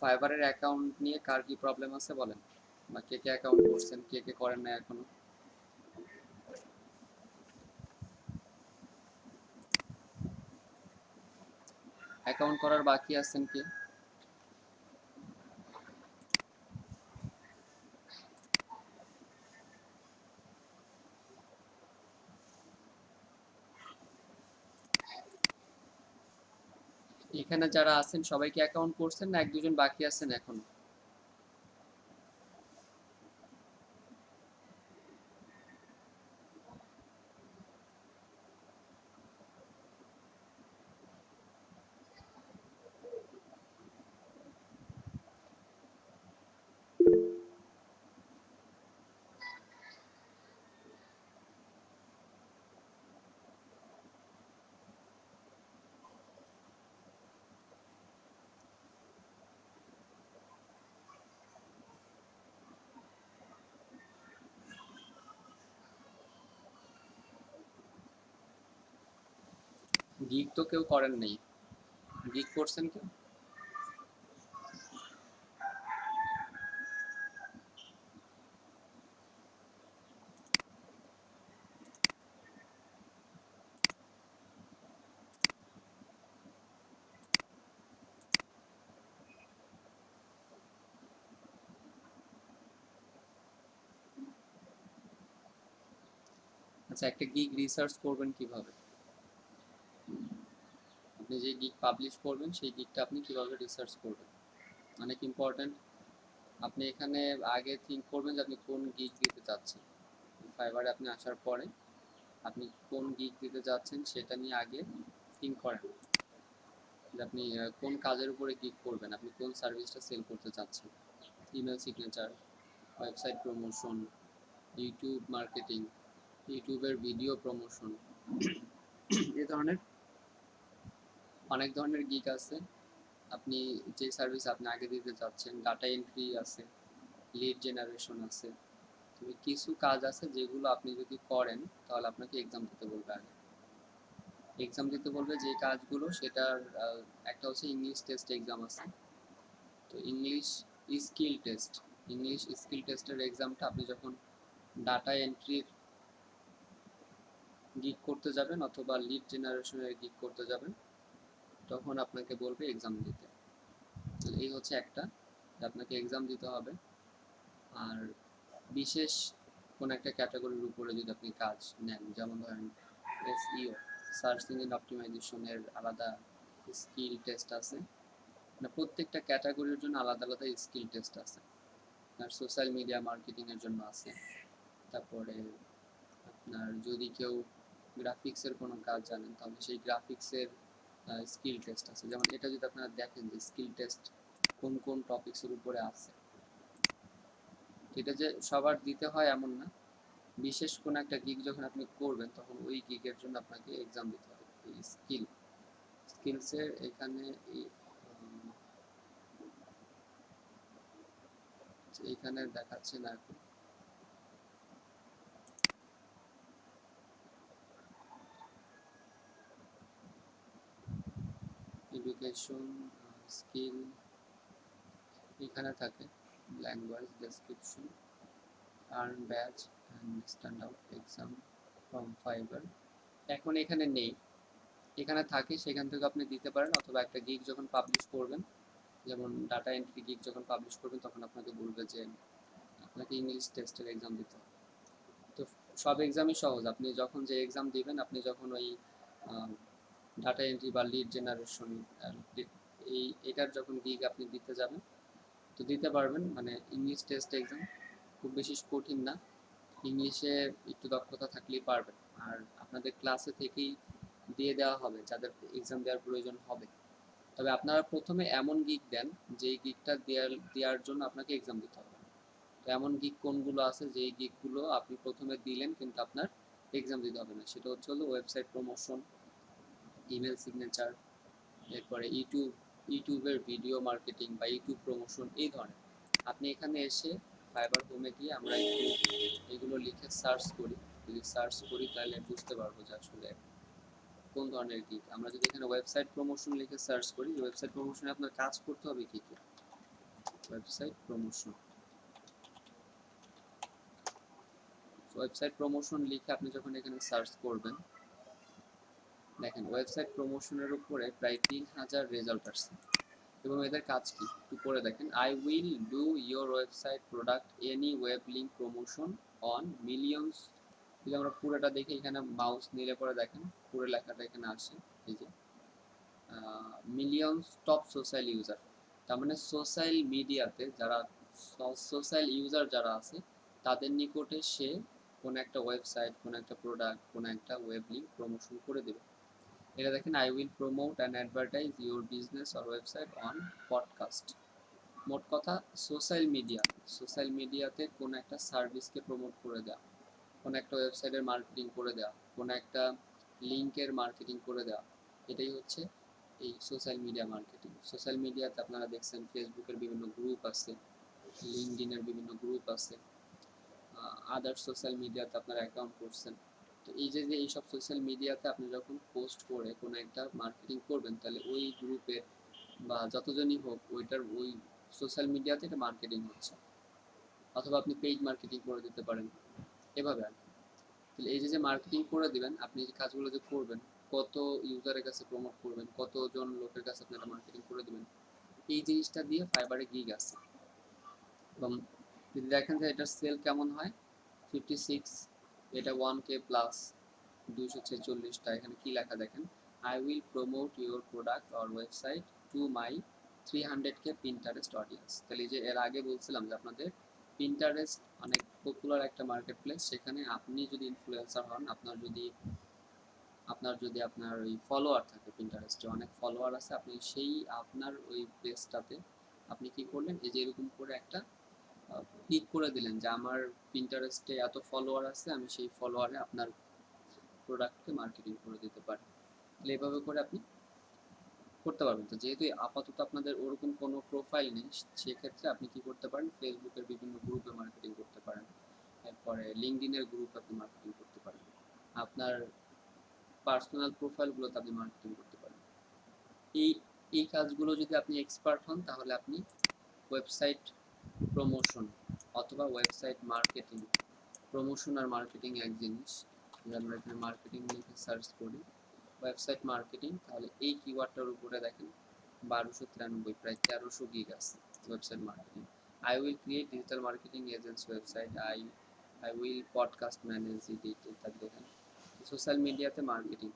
ফাইবারের অ্যাকাউন্ট নিয়ে কার কি প্রবলেম আছে বলেন, বা কে কে অ্যাকাউন্ট করছেন, কে কে করেন না এখনো? অ্যাকাউন্ট করার বাকি আছেন কি? এখানে যারা আছেন সবাই কি অ্যাকাউন্ট করছেন, না এক দুজন বাকি আছেন এখন? গিগ তো কেউ করেন নাই। গিগ করছেন কেউ? আচ্ছা, একটা গিগ রিসার্চ করবেন কিভাবে? আপনি যে গিগ পাবলিশ করবেন সেই গিগটা আপনি কিভাবে রিসার্চ করবেন, অনেক ইম্পর্ট্যান্ট। আপনি এখানে আগে থিঙ্ক করবেন যে আপনি কোন গিগ দিতে চাচ্ছেন। ফাইবারে আপনি আসার পরে আপনি কোন গিগ দিতে যাচ্ছেন সেটা নিয়ে আগে থিঙ্ক করেন, যে আপনি কোন কাজের উপরে গিগ করবেন, আপনি কোন সার্ভিসটা সেল করতে চাচ্ছেন। Email signature, website promotion, YouTube marketing, ইউটিউবের ভিডিও প্রমোশন, এই ধরনের অনেক ধরনের গিগ আছে। আপনি যে সার্ভিস আপনি আগে দিতে চাচ্ছেন, ডাটা এন্ট্রি আছে, লিড জেনারেশন আছে, তো কিছু কাজ আছে যেগুলো আপনি যদি করেন তাহলে আপনাকে এক্সাম দিতে বলবে আগে। এক্সাম দিতে বলবে যে কাজগুলো, সেটার একটা হচ্ছে ইংলিশ টেস্ট এক্সাম আছে। তো English skill test, English skill টেস্টের এক্সামটা আপনি যখন ডাটা এন্ট্রির গিগ করতে যাবেন অথবা লিড জেনারেশনের গিগ করতে যাবেন, তখন আপনাকে বলবে এক্সাম দিতে। এই হচ্ছে একটা, আপনাকে এক্সাম দিতে হবে। আর বিশেষ কোন একটা ক্যাটাগরির উপরে যদি আপনি কাজ নেন, যেমন ধরেন এসইও, সার্চ ইঞ্জিন অপটিমাইজেশনের আলাদা স্কিল টেস্ট আছে, মানে প্রত্যেকটা ক্যাটাগরির জন্য আলাদা আলাদা স্কিল টেস্ট আছে। আর সোশ্যাল মিডিয়া মার্কেটিংয়ের জন্য আছে। তারপরে আপনার যদি কেউ গ্রাফিক্সের কোনো কাজ জানেন তাহলে সেই গ্রাফিক্সের স্কিল টেস্ট আছে। যেমন এটা যদি আপনারা দেখেন যে স্কিল টেস্ট কোন কোন টপিক্সের উপরে আছে, এটা যে সবার দিতে হয় এমন না। বিশেষ কোনো একটা গিগ যখন আপনি করবেন তখন ওই গিগের জন্য আপনাকে এক্সাম দিতে হবে। এই স্কিলসের এখানে এইখানে দেখাচ্ছে না এখন। এডুকেশন স্কিল এখানে থাকে, language description, earn batch and stand out exam from fibre. এখন এখানে নেই, এখানে থাকে, সেখান থেকে আপনি দিতে পারেন। অথবা একটা গিগ যখন পাবলিশ করবেন, যেমন ডাটা এন্ট্রি গিগ যখন পাবলিশ করবেন তখন আপনাকে বলবে যে আপনাকে ইংলিশ টেস্টের এক্সাম দিতে হবে। তো সব এক্সামই সহজ, আপনি যখন যে এক্সাম দিবেন, আপনি যখন ওই ডাটা এন্ট্রি বা লিড জেনারেশন এই এটার যখন গিগ আপনি দিতে যাবেন তো দিতে পারবেন। মানে ইংলিশ টেস্ট এক্সাম খুব বেশি কঠিন না, ইংলিশে একটু দক্ষতা থাকলেই পারবেন। আর আপনাদের ক্লাসে থেকেই দিয়ে দেওয়া হবে যাদের এক্সাম দেওয়ার প্রয়োজন হবে। তবে আপনারা প্রথমে এমন গিগ দেন যেই গিগটা দেওয়ার জন্য আপনাকে এক্সাম দিতে হবে। তো এমন গিগ কোনগুলো আছে যেই গিগগুলো আপনি প্রথমে দিলেন কিন্তু আপনার এক্সাম দিতে হবে না, সেটা হচ্ছে হলো ওয়েবসাইট প্রমোশন, ইমেল সিগনেচার, এরপরে ইউটিউবের ভিডিও মার্কেটিং বা ইউটিউব প্রমোশন, এই ধরনের। আপনি এখানে এসে ফাইবার হোমে গিয়ে আমরা একটু এগুলো লিখে সার্চ করি, যদি সার্চ করি তাহলে বুঝতে পারবো যে আসলে কোন ধরনের গিগ। আমরা যদি এখানে ওয়েবসাইট প্রমোশন লিখে সার্চ করি, যে ওয়েবসাইট প্রমোশনে আপনার কাজ করতে হবে কী কী, ওয়েবসাইট প্রমোশন। ওয়েবসাইট প্রমোশন লিখে আপনি যখন এখানে সার্চ করবেন, দেখেন ওয়েবসাইট প্রমোশনের উপরে প্রায় 3000 রেজাল্ট আসছে। এবং এদের কাজ কি একটু করে দেখেন। I will do your website product any web link promotion on millions. যদি আমরা পুরোটা দেখি, এখানে মাউস নিলে পরে দেখেন পুরো লেখাটা এখানে আসে, এই যে মিলিয়ন্স টপ সোশ্যাল ইউজার। তার মানে সোশ্যাল মিডিয়াতে যারা সোশ্যাল ইউজার যারা আছে তাদের নিকটে সে কোন একটা ওয়েবসাইট, কোন একটা প্রোডাক্ট, কোন একটা ওয়েব লিঙ্ক প্রমোশন করে দেবে। এটা দেখেন, I will promote and advertise your business or website on podcast. মোট কথা সোশ্যাল মিডিয়াতে কোন একটা সার্ভিসকে প্রমোট করে দেওয়া, কোন একটা ওয়েবসাইটের মার্কেটিং করে দেওয়া, কোন একটা লিঙ্কের মার্কেটিং করে দেওয়া, এটাই হচ্ছে এই সোশ্যাল মিডিয়া মার্কেটিং। সোশ্যাল মিডিয়াতে আপনারা দেখছেন ফেসবুকের বিভিন্ন গ্রুপ আছে, লিঙ্কডইনের বিভিন্ন গ্রুপ আছে, আদার সোশ্যাল মিডিয়াতে আপনারা অ্যাকাউন্ট করছেন। তো এই যে এইসব সোশ্যাল মিডিয়াতে আপনি যখন পোস্ট করে কোনো একটা মার্কেটিং করবেন, তাহলে ওই গ্রুপের বা যতজনই হোক ওইটার ওই সোশ্যাল মিডিয়াতে এটা মার্কেটিং হচ্ছে। অথবা আপনি পেইড মার্কেটিং করে দিতে পারেন, এভাবে আর কি। তাহলে এই যে মার্কেটিং করে দিবেন, আপনি যে কাজগুলো যে করবেন, কত ইউজারের কাছে প্রমোট করবেন, কতজন লোকের কাছে আপনি এটা মার্কেটিং করে দিবেন, এই জিনিসটা দিয়ে ফাইবারে গিগ আছে। এবং যদি দেখেন যে এটার সেল কেমন হয়, 56, এটা 1K প্লাস 246টা। এখানে কি লেখা দেখেন, I will promote your product or website to my 300K Pinterest audience. তাহলে যে এর আগে বলছিলাম যে আপনাদের পিন্টারেস্ট অনেক পপুলার একটা মার্কেট প্লেস, সেখানে আপনি যদি ইনফ্লুয়েন্সার হন, আপনার ওই ফলোয়ার থাকে, পিন্টারেস্টে অনেক ফলোয়ার আছে, আপনি সেই আপনার ওই পেজটাতে আপনি কি করলেন, এই যে এরকম করে একটা ক্লিক করে দিলেন যে আমার পিন্টারেস্টে এত ফলোয়ার আছে, আমি সেই ফলোয়ারে আপনার প্রোডাক্টকে মার্কেটিং করে দিতে পারি। তাহলে এভাবে করে আপনি করতে পারবেন। তো যেহেতু আপাতত আপনাদের ওরকম কোনো প্রোফাইল নেই, সেক্ষেত্রে আপনি কি করতে পারেন, ফেসবুকের বিভিন্ন গ্রুপে মার্কেটিং করতে পারেন, এরপরে লিঙ্কডইনের গ্রুপে আপনি মার্কেটিং করতে পারেন, আপনার পার্সোনাল প্রোফাইলগুলোতে আপনি মার্কেটিং করতে পারেন। এই এই কাজগুলো যদি আপনি এক্সপার্ট হন, তাহলে আপনি ওয়েবসাইট প্রমোশন অথবা ওয়েবসাইট মার্কেটিং, প্রমোশন আর মার্কেটিং এক জিনিস। আমরা এখানে মার্কেটিং লিখে সার্চ করি ওয়েবসাইট মার্কেটিং, তাহলে এই কিওয়ার্ডটার উপরে দেখেন 1293, প্রায় 1300 গিগ আছে website marketing. I will create digital marketing agents website, I will podcast manage ইট, ইত্যাদি। দেখেন সোশ্যাল মিডিয়াতে মার্কেটিং,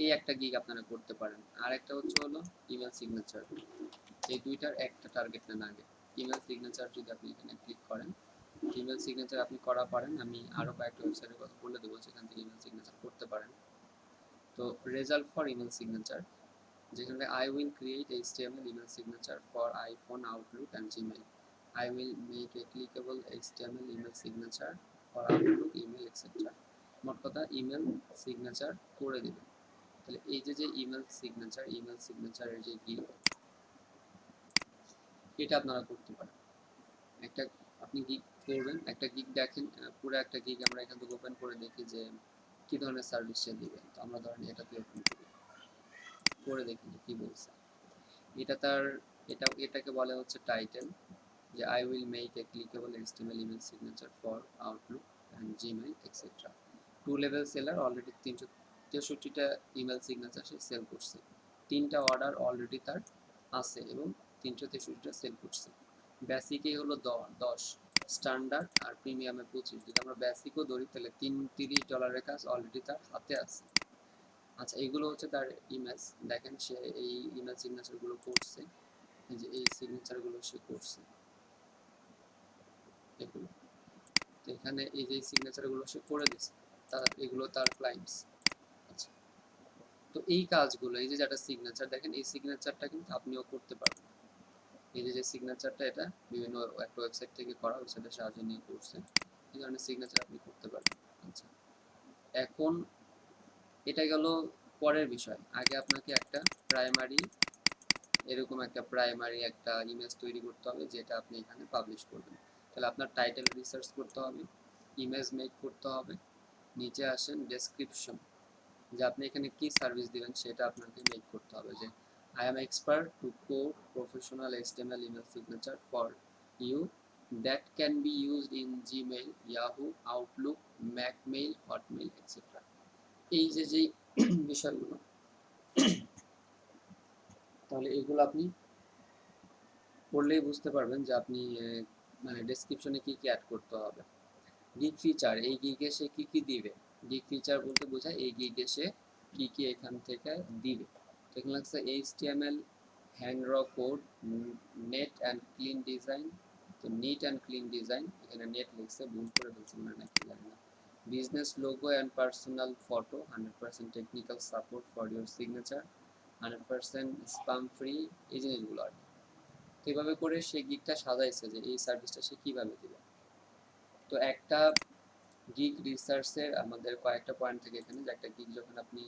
এই একটা গিগ আপনারা করতে পারেন। আর একটা হচ্ছে হলো ইমেল সিগনেচার। এই দুইটার একটা টার্গেট নেন আগে। ইমেল সিগনেচার যদি আপনি এখানে ক্লিক করেন, ইমেল সিগনেচার আপনি করা পারেন, আমি আরও কয়েকটা ওয়েবসাইটের কথা বলে দেবো যেখান থেকে ইমেল সিগনেচার করতে পারেন। তো রেজাল্ট ফর ইমেল সিগনেচার, যেখানে I will create HTML email signature for iPhone, Outlook and Gmail. I will make a clickable HTML email signature for Outlook, email etcetera. মোট কথা ইমেল সিগনেচার করে দেবেন। তাহলে এই যে ইমেল সিগনেচারের যে গিগ, এটা আপনারা করতে পারেন। একটা আপনি গিগ করবেন, একটা গিগ দেখেন, পুরো একটা গিগ আমরা এখান থেকে ওপেন করে দেখি যে কি ধরনের সার্ভিস সে দিবে। তো আমরা ধরেন এটাতে ওপেন করি, করে দেখি যে কি বলছে। এটাকে বলে হচ্ছে টাইটেল, যে I will make a clickable HTML email signature for Outlook and Gmail etcetera. 2 level seller, already 363টা ইমেল সিগনেচার সে সেল করছে, 3টা অর্ডার অলরেডি তার আছে এবং 363টা সেল করছে। বেসিকে হলো 10, স্ট্যান্ডার্ড আর প্রিমিয়ামে 25। যদি আমরা বেসিকও ধরি তাহলে $30 কাজ অলরেডি তার হাতে আছে। আচ্ছা, এইগুলো হচ্ছে তার ইমেজ। দেখেন সে এই ইমেল সিগনেচারগুলো করছে, এই যে এই সিগনেচারগুলো সে করছে এগুলো। তো এখানে এই যে সিগনেচারগুলো সে করে দিচ্ছে, এগুলো তার ক্লায়েন্টস। আচ্ছা, তো এই কাজগুলো, এই যে যেটা সিগনেচার দেখেন, এই সিগনেচারটা কিন্তু আপনিও করতে পারবেন। এই যে সিগনেচারটা, এটা বিভিন্ন একটা ওয়েবসাইট থেকে করা, ওয়েবসাইটের সাহায্য নিয়ে করছে, এই ধরনের সিগনেচার আপনি করতে পারবেন। আচ্ছা, এখন এটা গেল পরের বিষয়। আগে আপনাকে এরকম একটা প্রাইমারি একটা ইমেজ তৈরি করতে হবে, যেটা আপনি এখানে পাবলিশ করবেন। তাহলে আপনার টাইটেল রিসার্চ করতে হবে, ইমেজ মেক করতে হবে, নিচে আসেন ডেসক্রিপশন, যে আপনি এখানে কি সার্ভিস দিবেন সেটা আপনাকে মেক করতে হবে। যে I am expert to code professional HTML email signature for you that can be used in Gmail, Yahoo, Outlook, Macmail, Hotmail, etc. এই যে যে বিষয়গুলো, তাহলে এগুলো আপনি পড়লেই বুঝতে পারবেন যে আপনি মানে ডেসক্রিপশনে কি কি অ্যাড করতে হবে। গিগ ফিচার, এই গিগে সে কি কি দিবে, গিগ ফিচার বলতে বোঝায় এই গিগে সে কি কি এখান থেকে দিবে। তো এখানে লাগছে HTML হ্যান্ড র code, net and clean design. তো নিট অ্যান্ড ক্লিন ডিজাইন, এখানে নেট লিখছে, ভুল করে ফেলছে মানে নাকি জানি না। Business logo and personal photo, 100% technical support for your signature, 100% sperm free, এই জিনিসগুলো আর কি। তো এইভাবে করে সে গিগটা সাজাইছে যে এই সার্ভিসটা সে কীভাবে দিবে। তো একটা গিগ রিসার্চের আমাদের কয়েকটা পয়েন্ট থেকে এখানে, যে একটা গিগ যখন আপনি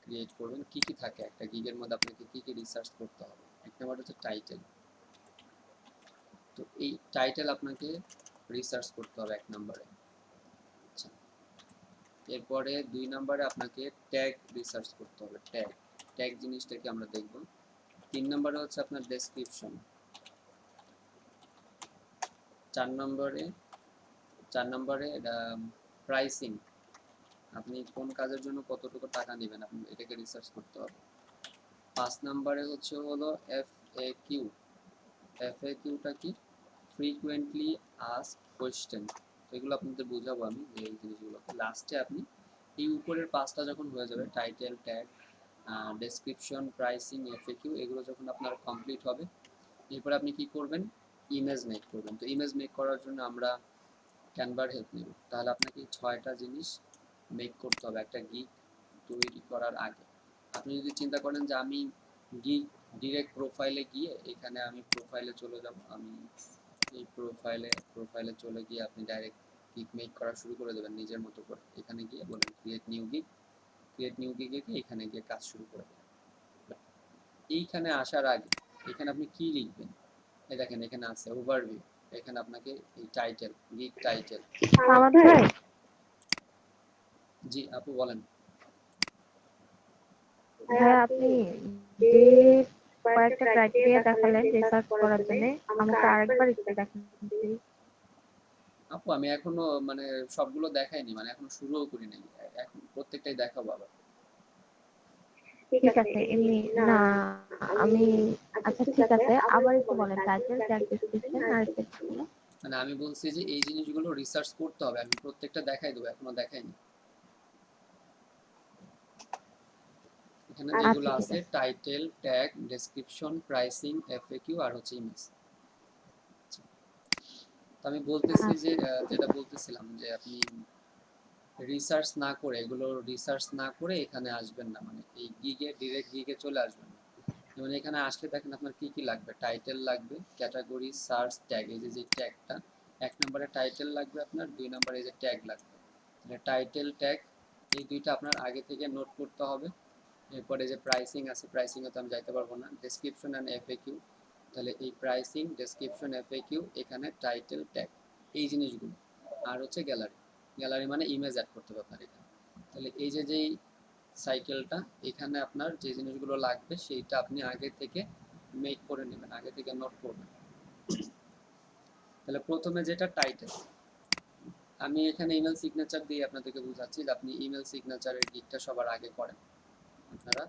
ক্রিয়েট করবেন কি কি থাকে একটা গিগের মধ্যে, আপনাকে কি কি রিসার্চ করতে হবে। এক নম্বর হচ্ছে টাইটেল। তো এই টাইটেল আপনাকে রিসার্চ করতে হবে এক নম্বরে। আচ্ছা, এরপরে 2 নম্বরে আপনাকে ট্যাগ রিসার্চ করতে হবে। ট্যাগ, ট্যাগ জিনিসটাকে আমরা দেখব। 3 নম্বরে হচ্ছে আপনার ডেসক্রিপশন। 4 নম্বরে প্রাইসিং, আপনি কোন কাজের জন্য কতটুকু টাকা নেবেন আপনি এটাকে রিসার্চ করতে হবে। 5 নম্বরে হচ্ছে হলো FAQ। FAQটা কি? Frequently asked question. তো এগুলো আপনাদের বোঝাবো আমি যে এই জিনিসগুলোকে। লাস্টে আপনি এই উপরের 5টা যখন হয়ে যাবে, title, tag, description, pricing, FAQ, এগুলো যখন আপনার কমপ্লিট হবে, এরপর আপনি কি করবেন? ইমেজ মেক করবেন। তো ইমেজ মেক করার জন্য আমরা ক্যানভার হেল্প নেব। তাহলে আপনাকে 6টা জিনিস মেক করতে হবে একটা গিগ তৈরি করার আগে। আপনি যদি চিন্তা করেন যে আমি গিগ ডিরেক্ট প্রোফাইলে গিয়ে এখানে আমি প্রোফাইলে চলে যাব, আমি এই প্রোফাইলে চলে গিয়ে আপনি ডাইরেক্ট গিগ মেক করা শুরু করে দেবেন নিজের মতো করে। এখানে গিয়ে বলেন ক্রিয়েট নিউ গিগে গিয়ে এখানে গিয়ে কাজ শুরু করে দেবেন। এইখানে আসার আগে এখানে আপনি কি লিখবেন, এই দেখেন এখানে আছে ওভারভিউ। এখানে আপনাকে এই টাইটেল, গিগ টাইটেল। জি আপু বলেন। হ্যাঁ, আপনি যে কয়েকটা ক্রাইটেরিয়া দেখালেন রিসার্চ করার জন্য, আমাকে আরেকবার একটু দেখান প্লিজ। আপু আমি এখনো মানে সবগুলো দেখাইনি, মানে এখনো শুরুও করি নাই, এখন প্রত্যেকটাই দেখাবো আবার। ঠিক আছে, এমনি না আমি, আচ্ছা ঠিক আছে, আবার একটু বলেন টাইটেল, ট্যাগ, ডেসক্রিপশন আর সেগুলো। মানে আমি বলছি যে এই জিনিসগুলো রিসার্চ করতে হবে, আমি প্রত্যেকটা দেখাই দেবো, এখনো দেখাইনি। এখানে যেগুলো আচ্ছা ঠিক আছে আছে। Title, tag, description, pricing, FAQ আর হচ্ছে ইমেজ। তো আমি বলতেছি যে যেটা বলতেছিলাম যে আপনি রিসার্চ না করে, এগুলো রিসার্চ না করে এখানে আসবেন না, মানে এই গিগে ডিরেক্ট গিগে চলে আসবেন না। যেমন এখানে আসলে দেখেন আপনার কি কি লাগবে, টাইটেল লাগবে, ক্যাটাগরি, সার্চ, ট্যাগ। এই যে ট্যাগটা, 1 নম্বরে টাইটেল লাগবে আপনার, 2 নম্বরে এই যে ট্যাগ লাগবে। তাহলে টাইটেল, ট্যাগ এই দুইটা আপনার আগে থেকে নোট করতে হবে। এরপরে যে প্রাইসিং আছে, প্রাইসিংয়ে তো আমি যাইতে পারবো না। ডেসক্রিপশন অ্যান্ড FAQ, তাহলে এই প্রাইসিং, ডেসক্রিপশন, FAQ, এখানে টাইটেল, ট্যাগ, এই জিনিসগুলো। আর হচ্ছে গ্যালারি, গ্যালারি মানে ইমেজ অ্যাড করতে হবে আপনার এখানে। তাহলে এই যে যেই সাইকেলটা, এখানে আপনার যে জিনিসগুলো লাগবে সেইটা আপনি আগে থেকে মেক করে নেবেন, আগে থেকে নোট করবেন। তাহলে প্রথমে যেটা টাইটেল, আমি এখানে ইমেল সিগনেচার দিয়ে আপনাদেরকে বোঝাচ্ছি যে আপনি ইমেল সিগনেচারের গিগটা সবার আগে করেন। আপনারা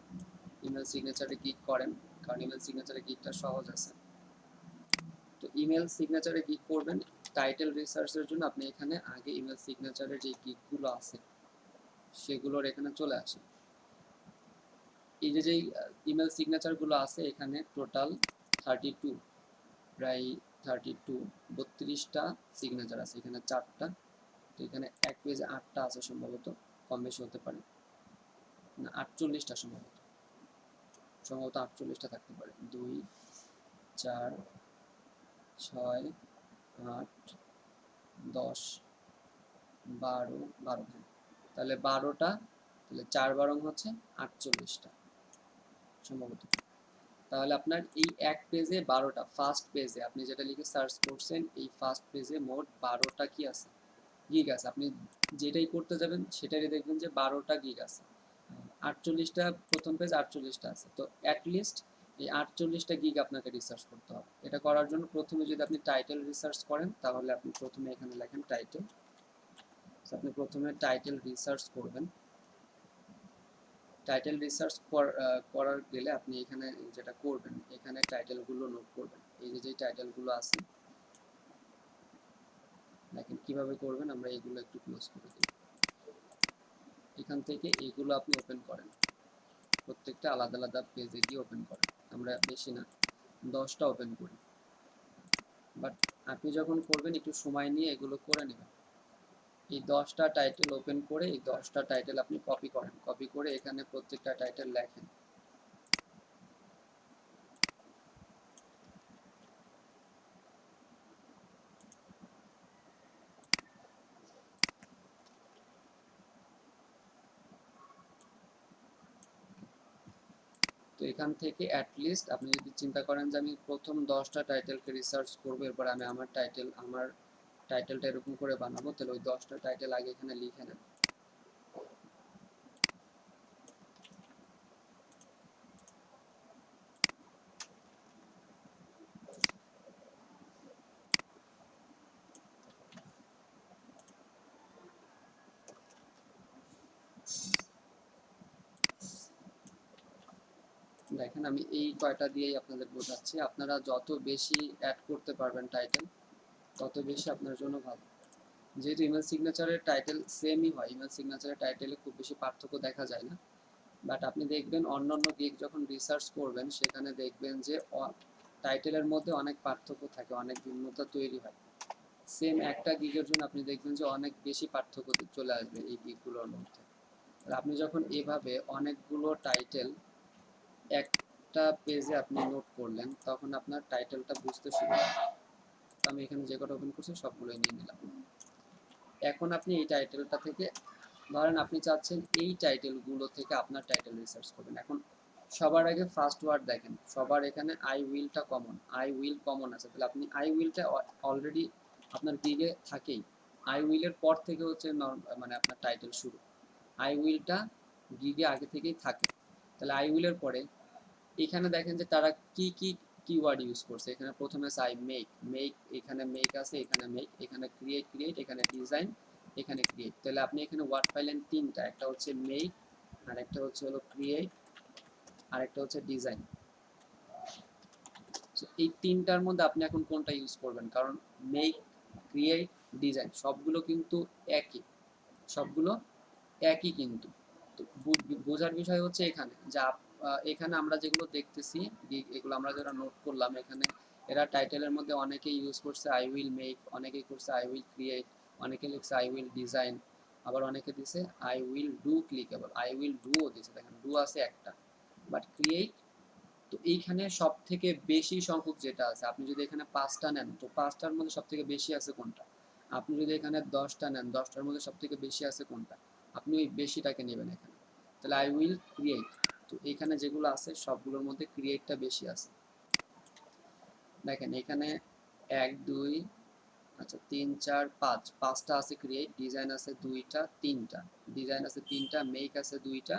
ইমেল সিগনেচারে গিগ করেন, কারণ ইমেল সিগনেচারে গিগটা সহজ আছে। তো ইমেল সিগনেচারে গিগ করবেন টাইটেল রিসার্চের জন্য, আপনি এখানে আগে ইমেল সিগনেচারের যে গিগগুলো আছে সেগুলোর এখানে চলে আসেন। এই যে যেই ইমেল সিগনেচারগুলো আছে এখানে টোটাল 32, প্রায় 32-32টা সিগনেচার আছে, এখানে 4টা। তো এখানে এক পেজে 8টা আছে সম্ভবত, কম বেশি হতে পারে, না 48টা সম্ভবত 48টা থাকতে পারে। 2, 4, 6, 8, 10, 12, 12, তাহলে 12টা, তাহলে 4 12 হচ্ছে 48টা সম্ভবত। তাহলে আপনার এই এক পেজে 12টা, ফার্স্ট পেজে আপনি যেটা লিখে সার্চ করছেন এই ফার্স্ট পেজে মোট 12টা কি আছে, গিগ আছে। আপনি যেটাই করতে যাবেন সেটারই দেখবেন যে 12টা গিগ আছে। 48টা প্রথম পেজ 48টা আছে, তো অ্যাটলিস্ট এই 48টা গিগ আপনাকে রিসার্চ করতে হবে। এটা করার জন্য প্রথমে যদি আপনি টাইটেল রিসার্চ করেন তাহলে আপনি প্রথমে এখানে লেখেন টাইটেল। আপনি প্রথমে টাইটেল রিসার্চ করবেন। টাইটেল রিসার্চ করার গেলে আপনি এখানে যেটা করবেন, এখানে টাইটেলগুলো নোট করবেন। এই যে টাইটেলগুলো আছে দেখেন কিভাবে করবেন। আমরা এগুলো একটু ক্লোজ করে দিই। এখান থেকে এগুলো আপনি ওপেন করেন, প্রত্যেকটা আলাদা আলাদা পেজে গিয়ে ওপেন করেন। আমরা বেশি না 10টা ওপেন করি, বাট আপনি যখন করবেন একটু সময় নিয়ে এগুলো করে নেবেন। এই 10টা টাইটেল ওপেন করে এই 10টা টাইটেল আপনি কপি করেন, কপি করে এখানে প্রত্যেকটা টাইটেল লেখেন। তো এখান থেকে অ্যাটলিস্ট আপনি যদি চিন্তা করেন যে আমি প্রথম 10টা টাইটেলকে রিসার্চ করবো, এরপর আমি আমার টাইটেলটা এরকম করে বানাবো, তাহলে ওই 10টা টাইটেল আগে এখানে লিখে নেন। দেখেন আমি এই কয়টা দিয়েই আপনাদের বোঝাচ্ছি। আপনারা যত বেশি অ্যাড করতে পারবেন টাইটেল, তত বেশি আপনার জন্য ভালো। যেহেতু ইমেল সিগনেচারের টাইটেল সেমই হয়, ইমেল সিগনেচারের টাইটেলে খুব বেশি পার্থক্য দেখা যায় না, বাট আপনি দেখবেন অন্যান্য গিগ যখন রিসার্চ করবেন সেখানে দেখবেন যে টাইটেলের মধ্যে অনেক পার্থক্য থাকে, অনেক ভিন্নতা তৈরি হয়। সেম একটা গিগের জন্য আপনি দেখবেন যে অনেক বেশি পার্থক্য চলে আসবে এই গিগগুলোর মধ্যে। আর আপনি যখন এভাবে অনেকগুলো টাইটেল একটা পেজে আপনি নোট করলেন, তখন আপনার টাইটেলটা বুঝতে সুবিধা হয়। আমি এখানে যে কটা ওপেন করছি সবগুলোই নিয়ে নিলাম। এখন আপনি এই টাইটেলটা থেকে ধরেন আপনি চাচ্ছেন এই টাইটেলগুলো থেকে আপনার টাইটেল রিসার্চ করবেন। এখন সবার আগে ফার্স্ট ওয়ার্ড দেখেন, সবার এখানে আই উইলটা কমন, আই উইল কমন আছে, তাহলে আপনি আই উইলটা অলরেডি আপনার গিগে থাকেই। আই উইলের পর থেকে হচ্ছে মানে আপনার টাইটেল শুরু। আই উইলটা গিগে আগে থেকেই থাকে, তাহলে আই উইলের পরে এখানে দেখেন যে তারা কি কি কিওয়ার্ড ইউজ করছে। এখানে প্রথমে আছে আই মেক, এখানে মেক আছে, এখানে মেক, এখানে ক্রিয়েট, এখানে ডিজাইন, এখানে ক্রিয়েট। তাহলে আপনি এখানে ওয়ার্ড পাইলেন তিনটা, একটা হচ্ছে মেক, আর একটা হচ্ছে হলো ক্রিয়েট, আর একটা হচ্ছে ডিজাইন। সো এই তিনটার মধ্যে আপনি এখন কোনটা ইউজ করবেন, কারণ মেক, ক্রিয়েট, ডিজাইন সবগুলো কিন্তু একই, সবগুলো একই কিন্তু। তো বোঝার বিষয় হচ্ছে এখানে যা এখানে আমরা যেগুলো দেখতেছি এগুলো আমরা যারা নোট করলাম, এখানে এরা টাইটেলের মধ্যে অনেকে ইউজ করছে আই উইল মেক, অনেকে করছে আই উইল ক্রিয়েট, অনেকে লিখছে আই উইল ডিজাইন, আবার অনেকে দিছে I will do clickable, I will duo দিছে, দেখেন ডু আছে একটা, বাট ক্রিয়েট। তো এইখানে সব থেকে বেশি সংখ্যক যেটা আছে, আপনি যদি এখানে 5টা নেন তো 5টার মধ্যে সব থেকে বেশি আছে কোনটা, আপনি যদি এখানে 10টা নেন 10টার মধ্যে সব থেকে বেশি আছে কোনটা, আপনি ওই বেশিটাকে নেবেন এখানে। তাহলে আই উইল ক্রিয়েট, তো এখানে যেগুলো আছে সবগুলোর মধ্যে ক্রিয়েটটা বেশি আছে। দেখেন এখানে 1 2 আচ্ছা 3 4 5, 5টা আছে ক্রিয়েট, ডিজাইন আছে 2টা, 3টা ডিজাইন আছে, 3টা মেক আছে 2টা,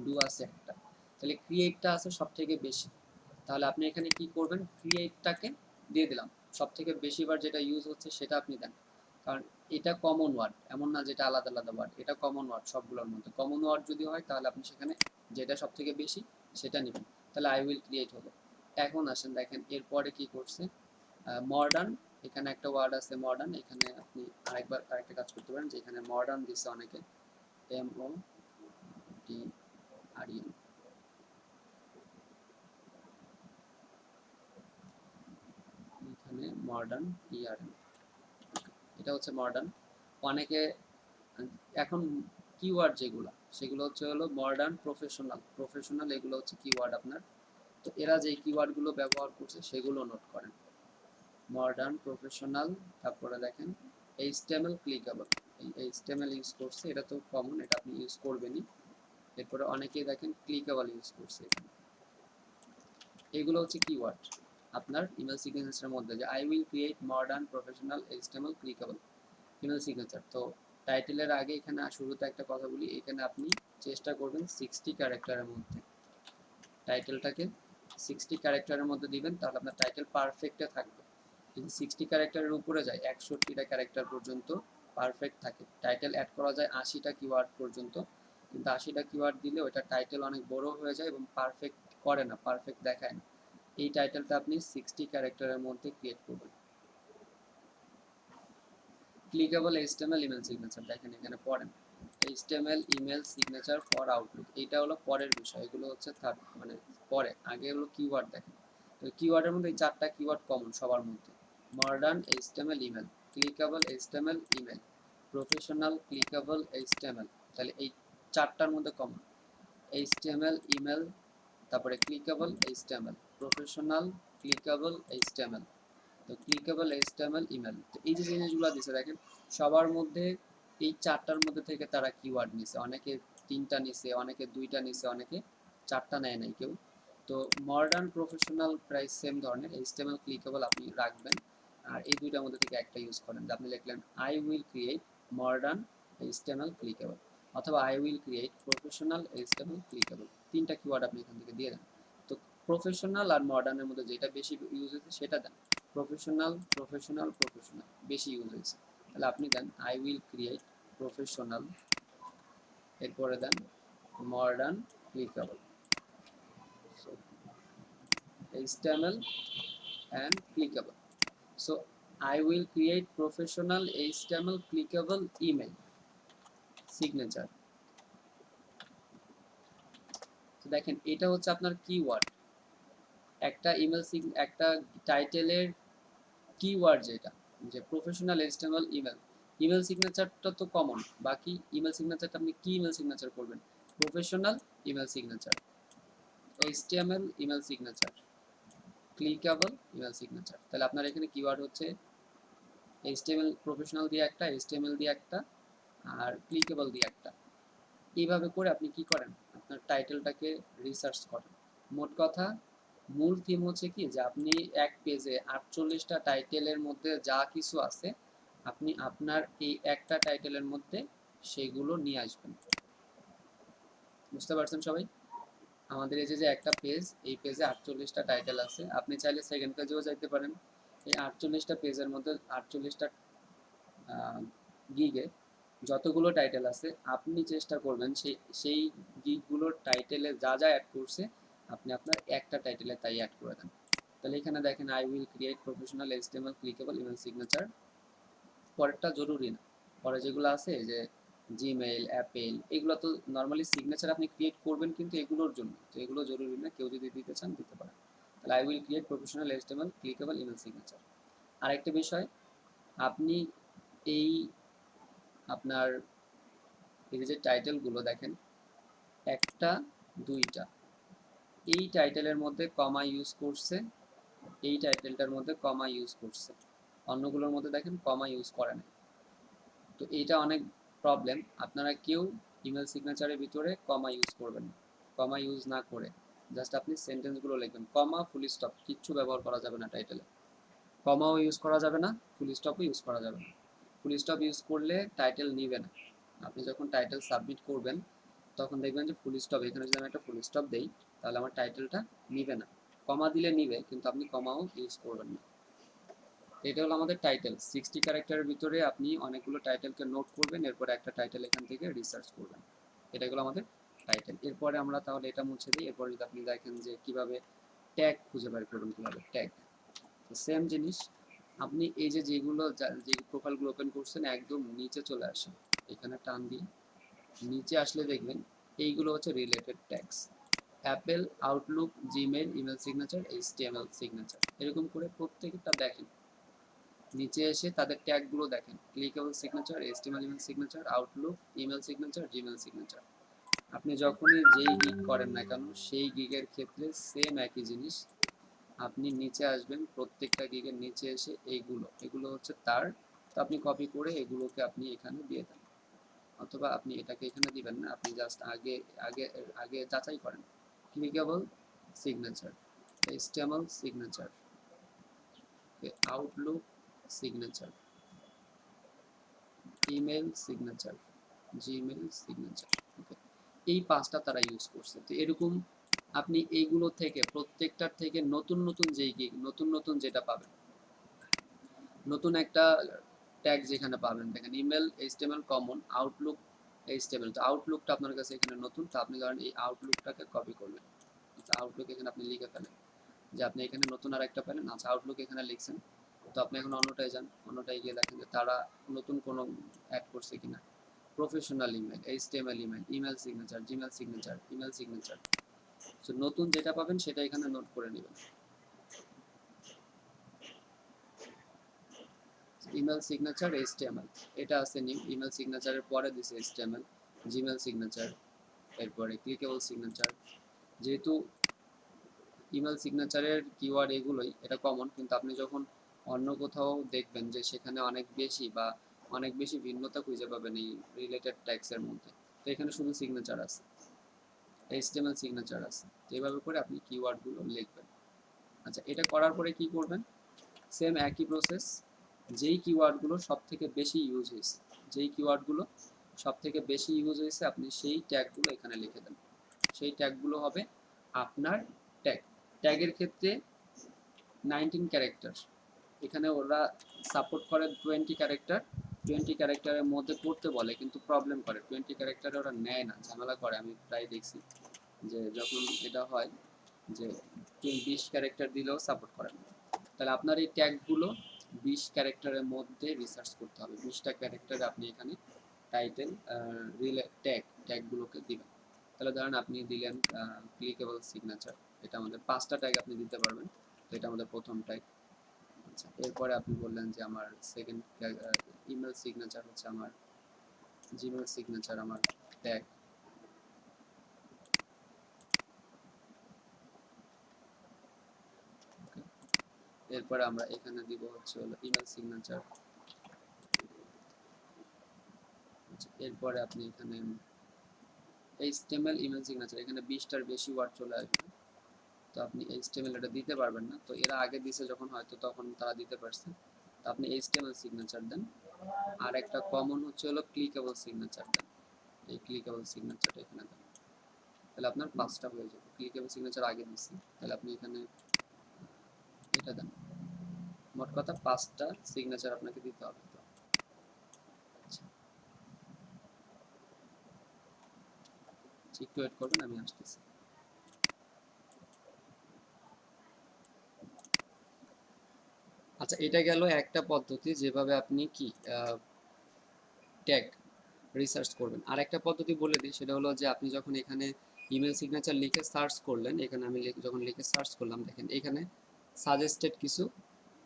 ডু আছে একটা, তাহলে ক্রিয়েটটা আছে সব থেকে বেশি। তাহলে আপনি এখানে কি করবেন, ক্রিয়েটটাকে দিয়ে দিলাম, সব থেকে বেশিবার যেটা ইউজ হচ্ছে সেটা আপনি দেন, কারণ এটা কমন ওয়ার্ড, এমন না যেটা আলাদা আলাদা ওয়ার্ড, এটা কমন ওয়ার্ড সবগুলোর মধ্যে। কমন ওয়ার্ড যদি হয় তাহলে আপনি সেখানে যেটা সব থেকে বেশি সেটা নেবেন। তাহলে আই উইল ক্রিয়েট হলো। এখন আসেন দেখেন এরপরে কি করছে, মডার্ন, এখানে একটা ওয়ার্ড আছে মডার্ন, এখানে আপনি আরেকটা কাজ করতে পারেন যে এখানে মডার্ন দিচ্ছে অনেকে, MODRN, এখানে মডার্ন TRN, এটা হচ্ছে মডার্ন। অনেকে এখন কিওয়ার্ড যেগুলো সেগুলো হচ্ছে হলো মডার্ন, প্রফেশনাল এগুলো হচ্ছে কিওয়ার্ড আপনার। তো এরা যে কিওয়ার্ডগুলো ব্যবহার করছে সেগুলো নোট করেন, মডার্ন, প্রফেশনাল, তারপরে দেখেন HTML ক্লিকেবল, এই HTML ইউজ করছে, এটা তো কমন, এটা আপনি ইউজ করবেনই। এরপরে অনেকেই দেখেন ক্লিকেবল ইউজ করছে এখানে। এগুলো হচ্ছে কিওয়ার্ড আপনার ইমেল সিগনেচারের মধ্যে, যে I will create modern, professional, HTML clickable email signature. তো টাইটেলের আগে এখানে শুরুতে একটা কথা বলি, এখানে আপনি চেষ্টা করবেন 60 ক্যারেক্টারের মধ্যে টাইটেলটাকে 60 ক্যারেক্টারের মধ্যে দিবেন, তাহলে আপনার টাইটেল পারফেক্টে থাকবে। যদি 60 ক্যারেক্টারের উপরে যায়, 61টা ক্যারেক্টার পর্যন্ত পারফেক্ট থাকে। টাইটেল অ্যাড করা যায় 80টা কিওয়ার্ড পর্যন্ত, কিন্তু 80টা কিওয়ার্ড দিলে ওটা টাইটেল অনেক বড় হয়ে যায় এবং পারফেক্ট করে না, পারফেক্ট দেখায় না। এই টাইটেলটা আপনি 60 ক্যারেক্টারের মধ্যে ক্রিয়েট করবেন। ক্লিকেবল এইচটিএমএল ইমেল সিগনেচার দেখেন এখানে পড়েন, HTML email signature for Outlook, এইটা হলো পরের বিষয়, এগুলো হচ্ছে থার্ড মানে পরে, আগে হলো কিওয়ার্ড দেখেন। তো কিওয়ার্ডের মধ্যে এই 4টা কিওয়ার্ড কমন সবার মধ্যে, modern HTML email, clickable HTML email, professional clickable HTML, তাহলে এই 4টার মধ্যে কমন এইচটিএমএল ইমেল, তারপরে clickable HTML, professional clickable HTML, তো ক্লিকেবল এইচটিএমএল ইমেল। তো এই যে জিনিসগুলো দিছে দেখেন সবার মধ্যে, এই 4টার মধ্যে থেকে তারা কিওয়ার্ড নিছে, অনেকে 3টা নিছে, অনেকে 2টা নিছে, অনেকে 4টা নেয় নাই কেউ। তো মডার্ন প্রফেশনাল প্রায় সেম ধরনের, এইচটিএমএল ক্লিকেবল আপনি রাখবেন, আর এই দুইটার মধ্যে থেকে একটা ইউজ করেন। আপনি লিখলেন I will create modern HTML clickable, অথবা I will create professional HTML clickable, 3টা কিওয়ার্ড আপনি এখান থেকে দিয়ে দেন। তো প্রফেশনাল আর মডার্নের মধ্যে যেটা বেশি ইউজ হয়েছে সেটা দেন, প্রফেশনাল প্রফেশনাল প্রফেশনাল বেশি ইউজ হয়েছে, তাহলে আপনি দেন আই উইল ক্রিয়েট প্রফেশনাল, এরপরে দেন modern clickable, so HTML and clickable. So I will create professional HTML clickable email signature. তো দেখেন এটা হচ্ছে আপনার কিওয়ার্ড, একটা একটা টাইটেলের কিওয়ার্ড যেটা, যে প্রফেশনাল HTML ইমেল, ইমেল সিগনেচারটা তো কমন, বাকি ইমেল সিগনেচারটা আপনি কি ইমেল সিগনেচার করবেন, professional email signature, HTML email signature, clickable email signature. তাহলে আপনার এখানে কিওয়ার্ড হচ্ছে HTML প্রফেশনাল দিয়ে একটা, HTML দিয়ে একটা, আর ক্লিকেবল দিয়ে একটা। এইভাবে করে আপনি কি করেন, আপনার টাইটেলটাকে রিসার্চ করেন। মোট কথা মূল থিম হচ্ছে কি, যে আপনি এক পেজে 48টা টাইটেলের মধ্যে যা কিছু আছে আপনি আপনার এই একটা টাইটেলের মধ্যে সেগুলো নিয়ে আসবেন। বুঝতে পারছেন সবাই? আমাদের এই যে একটা পেজ, এই পেজে 48টা টাইটেল আছে, আপনি চাইলে সেকেন্ড পেজেও যাইতে পারেন। এই 48টা পেজের মধ্যে 48টা গিগে যতগুলো টাইটেল আছে আপনি চেষ্টা করবেন সেই গিগগুলোর টাইটেলে যা যা অ্যাড করছে আপনি আপনার একটা টাইটেলে তাই অ্যাড করে দেন। তাহলে এখানে দেখেন I will create professional HTML clickable email signature, পরেরটা জরুরি না, পরে যেগুলো আছে যে জিমেইল অ্যাপেল এগুলো তো নর্মালি সিগনেচার আপনি ক্রিয়েট করবেন কিন্তু এগুলোর জন্য, তো এগুলো জরুরি না, কেউ যদি দিতে চান দিতে পারেন। তাহলে I will create professional HTML clickable email signature. আরেকটা বিষয়, আপনি এই আপনার এই যে টাইটেলগুলো দেখেন একটা, দুইটা, এই টাইটেলের মধ্যে কমা ইউজ করছে, এই টাইটেলটার মধ্যে কমা ইউজ করছে, অন্যগুলোর মধ্যে দেখেন কমা ইউজ করে না। তো এইটা অনেক প্রবলেম, আপনারা কেউ ইমেল সিগনেচারের ভিতরে কমা ইউজ করবেন না। কমা ইউজ না করে জাস্ট আপনি সেন্টেন্সগুলো লিখবেন, কমা ফুল স্টপ কিচ্ছু ব্যবহার করা যাবে না টাইটেলে, কমাও ইউজ করা যাবে না, ফুল স্টপও ইউজ করা যাবে না। ফুল স্টপ ইউজ করলে টাইটেল নিবে না। আপনি যখন টাইটেল সাবমিট করবেন তখন দেখবেন যে ফুল স্টপ, এখানে যদি আমি একটা ফুল স্টপ দেই তাহলে আমার টাইটেলটা নিবে না। কমা দিলে নিবে, কিন্তু আপনি কমাও ইউজ করবেন না। এটা হলো আমাদের টাইটেল, 60 ক্যারেক্টারের ভিতরে আপনি অনেকগুলো টাইটেলকে নোট করবেন, এরপরে একটা টাইটেল এখান থেকে রিসার্চ করবেন। এটা হলো আমাদের টাইটেল। এরপরে আমরা তাহলে এটা মুছে দিই, এরপরে যদি আপনি দেখেন যে কিভাবে ট্যাগ খুঁজে বের করবেন, কিভাবে ট্যাগ, সেম জিনিস, আপনি এই যে যেগুলো যে প্রোফাইলগুলো ওপেন করছেন একদম নিচে চলে আসেন, এখানে টান দিয়ে নিচে আসলে দেখবেন এইগুলো হচ্ছে related tags, Apple, Outlook, Gmail, email signature, HTML signature, এরকম করে প্রত্যেকটা দেখেন, নিচে এসে তাদের ট্যাগগুলো দেখেন, clickable signature, HTML email signature, Outlook, email signature, Gmail signature. আপনি যখনই যেই গিগ করেন না কেন সেই গিগের ক্ষেত্রে সেম একই জিনিস, আপনি নিচে আসবেন, প্রত্যেকটা গিগের নিচে এসে এগুলো হচ্ছে তার, তো আপনি কপি করে এগুলোকে আপনি এখানে দিয়ে দেন, অথবা আপনি এটাকে এখানে দিবেন না, আপনি জাস্ট আগে আগে আগে যাচাই করেন, clickable signature, HTML signature, Outlook signature, email signature, Gmail signature, okay, এই 5টা তারা ইউজ করছে। তো এরকম আপনি এইগুলো থেকে প্রত্যেকটার থেকে নতুন নতুন নতুন নতুন যেটা পাবেন, নতুন একটা ট্যাগ যেখানে পাবেন, দেখেন email HTML common, Outlook HTML. তো আউটলুকটা আপনার কাছে এখানে নতুন, তো আপনি ধরেন এই আউটলুকটাকে কপি করলেন, আউটলুক এখানে আপনি লিখে ফেলেন যে আপনি এখানে নতুন আর একটা পেলেন। আচ্ছা, আউটলুক এখানে লিখছেন, তো আপনি এখন অন্যটায় যান, অন্যটায় গিয়ে দেখেন যে তারা নতুন কোনো অ্যাড করছে কিনা। Professional email, HTML email, email signature, Gmail signature, email signature. So নতুন যেটা পাবেন সেটা এখানে নোট করে নেবেন। ইমেল সিগনেচার এইচটিএমএল, এটা আছে নিউ। ইমেল সিগনেচারের পরে দিছে এইচটিএমএল, জিমেল সিগনেচার, এরপরে ক্লিকেবল সিগনেচার। যেহেতু ইমেল সিগনেচারের কিওয়ার্ড এগুলোই, এটা কমন, কিন্তু আপনি যখন অন্য কোথাও দেখবেন যে সেখানে অনেক বেশি ভিন্নতা খুঁজে পাবেন এই রিলেটেড ট্যাক্সের মধ্যে, তো এখানে শুধু সিগনেচার আছে, এইচটিএমএল সিগনেচার আছে। তো এইভাবে করে আপনি কিওয়ার্ডগুলো লিখবেন। আচ্ছা, এটা করার পরে কি করবেন? সেম একই প্রসেস, যেই কিওয়ার্ডগুলো সব থেকে বেশি ইউজ হয়েছে, যেই কিওয়ার্ডগুলো সব থেকে বেশি ইউজ হয়েছে আপনি সেই ট্যাগগুলো এখানে লিখে দেন। সেই ট্যাগগুলো হবে আপনার ট্যাগ। ট্যাগের ক্ষেত্রে 19 ক্যারেক্টার, এখানে ওরা সাপোর্ট করে 20 ক্যারেক্টার। 20 ক্যারেক্টারের মধ্যে করতে বলে, কিন্তু প্রবলেম করে, 20 ক্যারেক্টারে ওরা নেয় না, ঝামেলা করে। আমি প্রায় দেখছি যে যখন এটা হয় যে 20 ক্যারেক্টার দিলেও সাপোর্ট করে না। তাহলে আপনার এই ট্যাগগুলো 20 ক্যারেক্টারের মধ্যে রিসার্চ করতে হবে। 20টা ক্যারেক্টারে আপনি এখানে টাইটেল ট্যাগগুলোকে দিবেন। তাহলে ধরেন আপনি দিলেন ক্লিকেবল সিগনেচার, এটা আমাদের 5টা ট্যাগ আপনি দিতে পারবেন, তো এটা আমাদের প্রথম ট্যাগ। আচ্ছা, এরপরে আপনি বললেন যে আমার সেকেন্ড ইমেল সিগনেচার হচ্ছে আমার জিমেল সিগনেচার আমার ট্যাগ। এরপরে আমরা এখানে দিব হচ্ছে হলো ইমেল সিগনেচার। এরপরে আপনি এখানে এইচটিএমএল ইমেল সিগনেচার, এখানে 20টার বেশি ওয়ার্ড চলে আসবে, তো আপনি এইচটিএমএল এটা দিতে পারবেন না, তো এরা আগে দিছে যখন, হয়তো তখন তারা দিতে পারছে, তো আপনি এইচটিএমএল সিগনেচার দেন। আর একটা কমন হচ্ছে হলো ক্লিকেবল সিগনেচার দেন, এই ক্লিকেবল সিগনেচারটা এখানে দেন। তাহলে আপনার 5টা হয়ে যাবে। ক্লিকেবল সিগনেচার আগে দিচ্ছি, তাহলে আপনি এখানে এটা দেন। মোট কথা 5টা সিগনেচার আপনাকে দিতে হবে। তো আচ্ছা, একটু ওয়েট করবেন, আমি আসতেছি। আচ্ছা, এটা গেল একটা পদ্ধতি যেভাবে আপনি কি ট্যাগ রিসার্চ করবেন। আর একটা পদ্ধতি বলে দিই, সেটা হলো যে আপনি যখন এখানে ইমেল সিগনেচার লিখে সার্চ করলেন, এখানে আমি যখন লিখে সার্চ করলাম, দেখেন এখানে সাজেস্টেড কিছু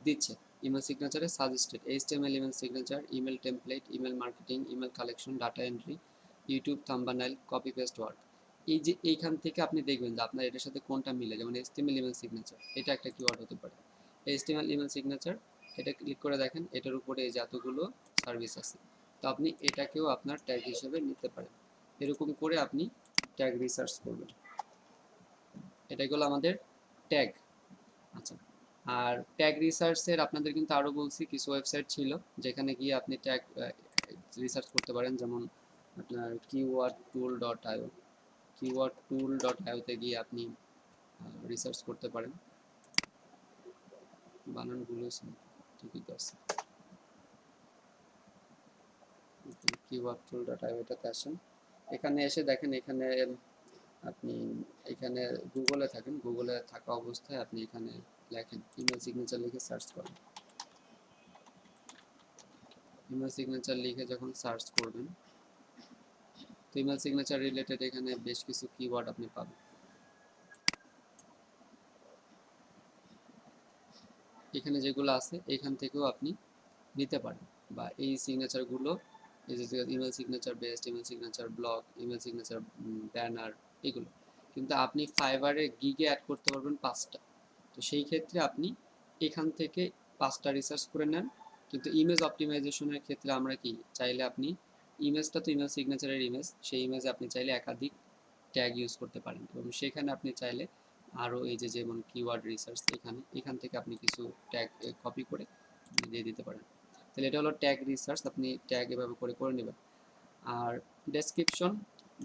দিচ্ছে। ইমেল সিগনেচারে suggested HTML email signature, email template, email marketing, email collection, data entry, YouTube thumbnail, copy paste work. এই যে এইখান থেকে আপনি দেখবেন যে আপনার এটার সাথে কোনটা মিলে। যেমন এইচটিএমএল ইমেল সিগনেচার, এটা একটা কিওয়ার্ড হতে পারে। এইচটিএমএল ইমেল সিগনেচার, এটা ক্লিক করে দেখেন এটার উপরে এই যে এতগুলো সার্ভিস আছে, তো আপনি এটাকেও আপনার ট্যাগ হিসেবে নিতে পারেন। এরকম করে আপনি ট্যাগ রিসার্চ করবেন। এটা হলো আমাদের ট্যাগ। আচ্ছা, আর ট্যাগ রিসার্চের আপনাদের কিন্তু আরও বলছি কিছু ওয়েবসাইট ছিল যেখানে গিয়ে আপনি ট্যাগ রিসার্চ করতে পারেন, যেমন আপনার keywordtool.io, keywordtool.io-তে গিয়ে আপনি রিসার্চ করতে পারেন। বানান ভুলেছি, ঠিকই তো আছে। keywordtool.io, এটাতে আসেন। এখানে এসে দেখেন এখানে আপনি এখানে গুগলে থাকেন, গুগলে থাকা অবস্থায় আপনি এখানে লেখেন ইমেল সিগনেচার, লিখে সার্চ করেন। ইমেল সিগনেচার লিখে যখন সার্চ করবেন, তো ইমেল সিগনেচার রিলেটেড এখানে বেশ কিছু কিওয়ার্ড আপনি পাবেন। এখানে যেগুলো আছে এখান থেকেও আপনি নিতে পারেন, বা এই সিগনেচারগুলো, এই যে email signature best, email signature blog, email signature banner, এগুলো কিন্তু আপনি ফাইবারে গিগে অ্যাড করতে পারবেন 5টা। তো সেই ক্ষেত্রে আপনি এখান থেকে 5টা রিসার্চ করে নেন। কিন্তু ইমেজ অপটিমাইজেশনের ক্ষেত্রে আমরা কি চাইলে আপনি ইমেজটা তো ইমেল সিগনেচারের ইমেজ, সেই ইমেজে আপনি চাইলে একাধিক ট্যাগ ইউজ করতে পারেন, এবং সেখানে আপনি চাইলে আরও এই যে যেমন কিওয়ার্ড রিসার্চ, এখান থেকে আপনি কিছু ট্যাগ কপি করে দিয়ে দিতে পারেন। তাহলে এটা হলো ট্যাগ রিসার্চ, আপনি ট্যাগ এভাবে করে নেবেন। আর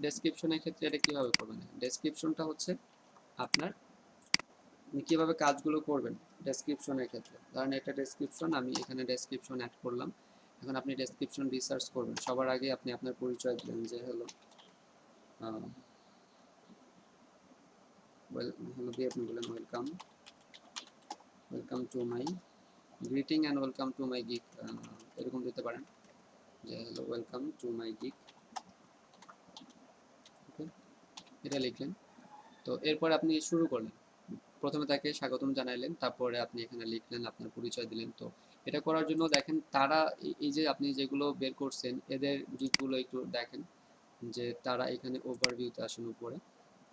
ডেসক্রিপশনের ক্ষেত্রে এটা কীভাবে করবেন? ডেসক্রিপশনটা হচ্ছে আপনার কিভাবে কাজগুলো করবেন ডেসক্রিপশনের ক্ষেত্রে। ধরেন একটা ডেসক্রিপশন, আমি এখানে ডেসক্রিপশন অ্যাড করলাম। এখন আপনি ডেসক্রিপশন রিসার্চ করবেন। সবার আগে আপনি আপনার পরিচয় দিলেন যে হ্যালো হ্যালো দিয়ে আপনি বলেন welcome to my greeting and welcome to my gig, এরকম দিতে পারেন যে hello welcome to my gig. Okay, এটা লিখলেন। তো এরপর আপনি শুরু করলেন, প্রথমে তাকে স্বাগতম জানাইলেন, তারপরে আপনি এখানে লিখলেন, আপনার পরিচয় দিলেন। তো এটা করার জন্য দেখেন তারা এই যে আপনি যেগুলো বের করছেন এদের গিকগুলো একটু দেখেন যে তারা এখানে ওভারভিউতে আসেন উপরে।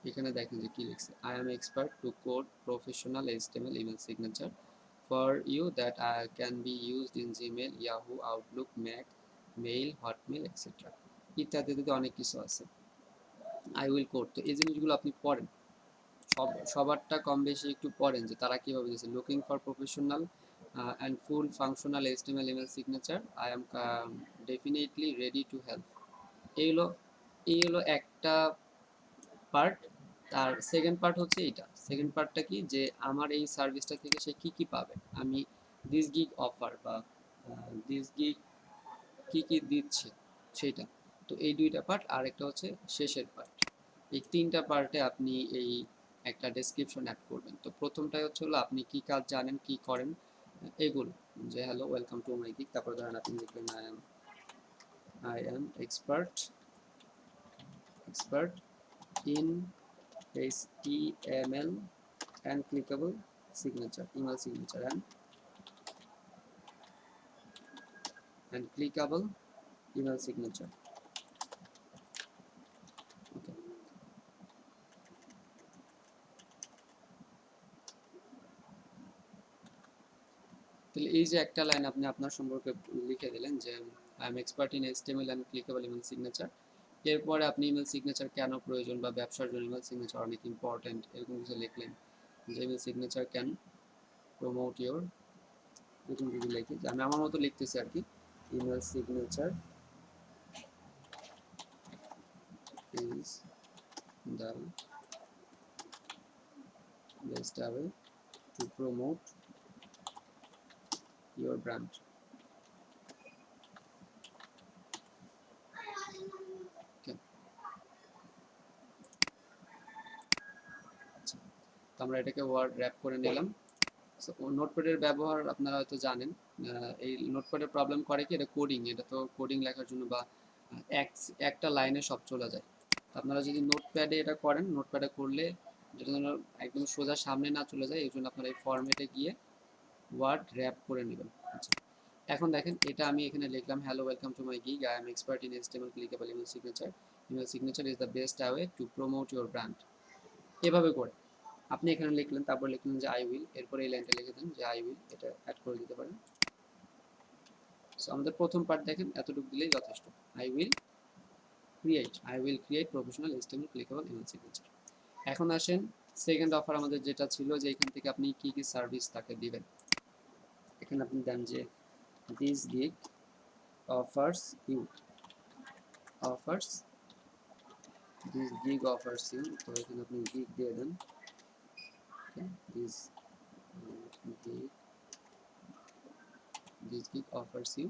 এখানে দেখেন যে কি লিখছে, I am expert to code professional HTML email signature for you that can be used in Gmail, Yahoo, Outlook, Mac, mail, Hotmail etcetera ইত্যাদি অনেক কিছু আছে। আই উইল কোড, তো এই জিনিসগুলো আপনি পড়েন, সবারটা কম বেশি একটু পড়েন যে তারা কিভাবে দিয়েছে। Looking for professional and full functional HTML email signature, I am definitely ready to help. এই হলো একটা পার্ট। তার সেকেন্ড পার্ট হচ্ছে এইটা। সেকেন্ড পার্টটা কি, যে আমার এই সার্ভিসটা থেকে সে কি কি পাবে, আমি দিস গিগ অফার বা দিস গিগ কি কি দিচ্ছে সেটা। তো এই দুইটা পার্ট, আর একটা হচ্ছে শেষের পার্ট। এই তিনটা পার্টে আপনি এই একটা ডেসক্রিপশন অ্যাড করবেন। তো প্রথমটাই হচ্ছে হলো আপনি কি কাজ জানেন, কি করেন এগুলো, যে hello welcome to my gig. তারপর ধরেন আপনি লিখলেন I am expert in HTML and clickable signature, email signature and clickable email signature. Okay. তাহলে এই যে একটা লাইন আপনি আপনার সম্পর্কে লিখে দিলেন যে I am expert in HTML and clickable email signature। এরপরে আপনি ইমেল সিগনেচার কেন প্রয়োজন বা ব্যবসার জন্য ইমেল সিগনেচার অনেক ইম্পর্টেন্ট এরকম কিছু লিখলেন, যে email signature can promote your, এরকম কিছু লিখে, যে আমি আমার মতো লিখতেছি আর কি। Email signature is the best way to promote your brand. Okay. আচ্ছা, তো আমরা এটাকে ওয়ার্ড র্যাপ করে নিলাম। নোটপ্যাডের ব্যবহার আপনারা হয়তো জানেন। এই নোটপ্যাডের প্রবলেম করে কি, এটা কোডিং, এটা তো কোডিং লেখার জন্য বা একটা লাইনে সব চলে যায়। আপনারা যদি নোটপ্যাডে এটা করেন, নোটপ্যাডে করলে যেটা যেন একদম সোজা সামনে না চলে যায়, এই জন্য আপনারা এই ফরম্যাটে গিয়ে ওয়ার্ড র্যাপ করে নেবেন। আচ্ছা, এখন দেখেন এটা আমি এখানে লিখলাম, hello welcome to my gig, I am expert in HTML clickable email signature, email signature is the best way to promote your brand. এভাবে করে আপনি এখানে লিখলেন, তারপর লিখলেন যে আই উইল, এরপরে এই লাইনটা লিখে দেন যে আই উইল, এটা অ্যাড করে দিতে পারেন। সো আমাদের প্রথম পার্ট দেখেন এতটুকু দিলেই যথেষ্ট। I will create professional HTML clickable email signature. এখন আসেন সেকেন্ড অফার আমাদের যেটা ছিল, যে এখান থেকে আপনি কি কি সার্ভিস তাকে দিবেন। এখানে আপনি দেন যে this gig offers you offers this gig offers you, তো এখানে আপনি গিগ দিয়ে দেন। this gig this gig offers you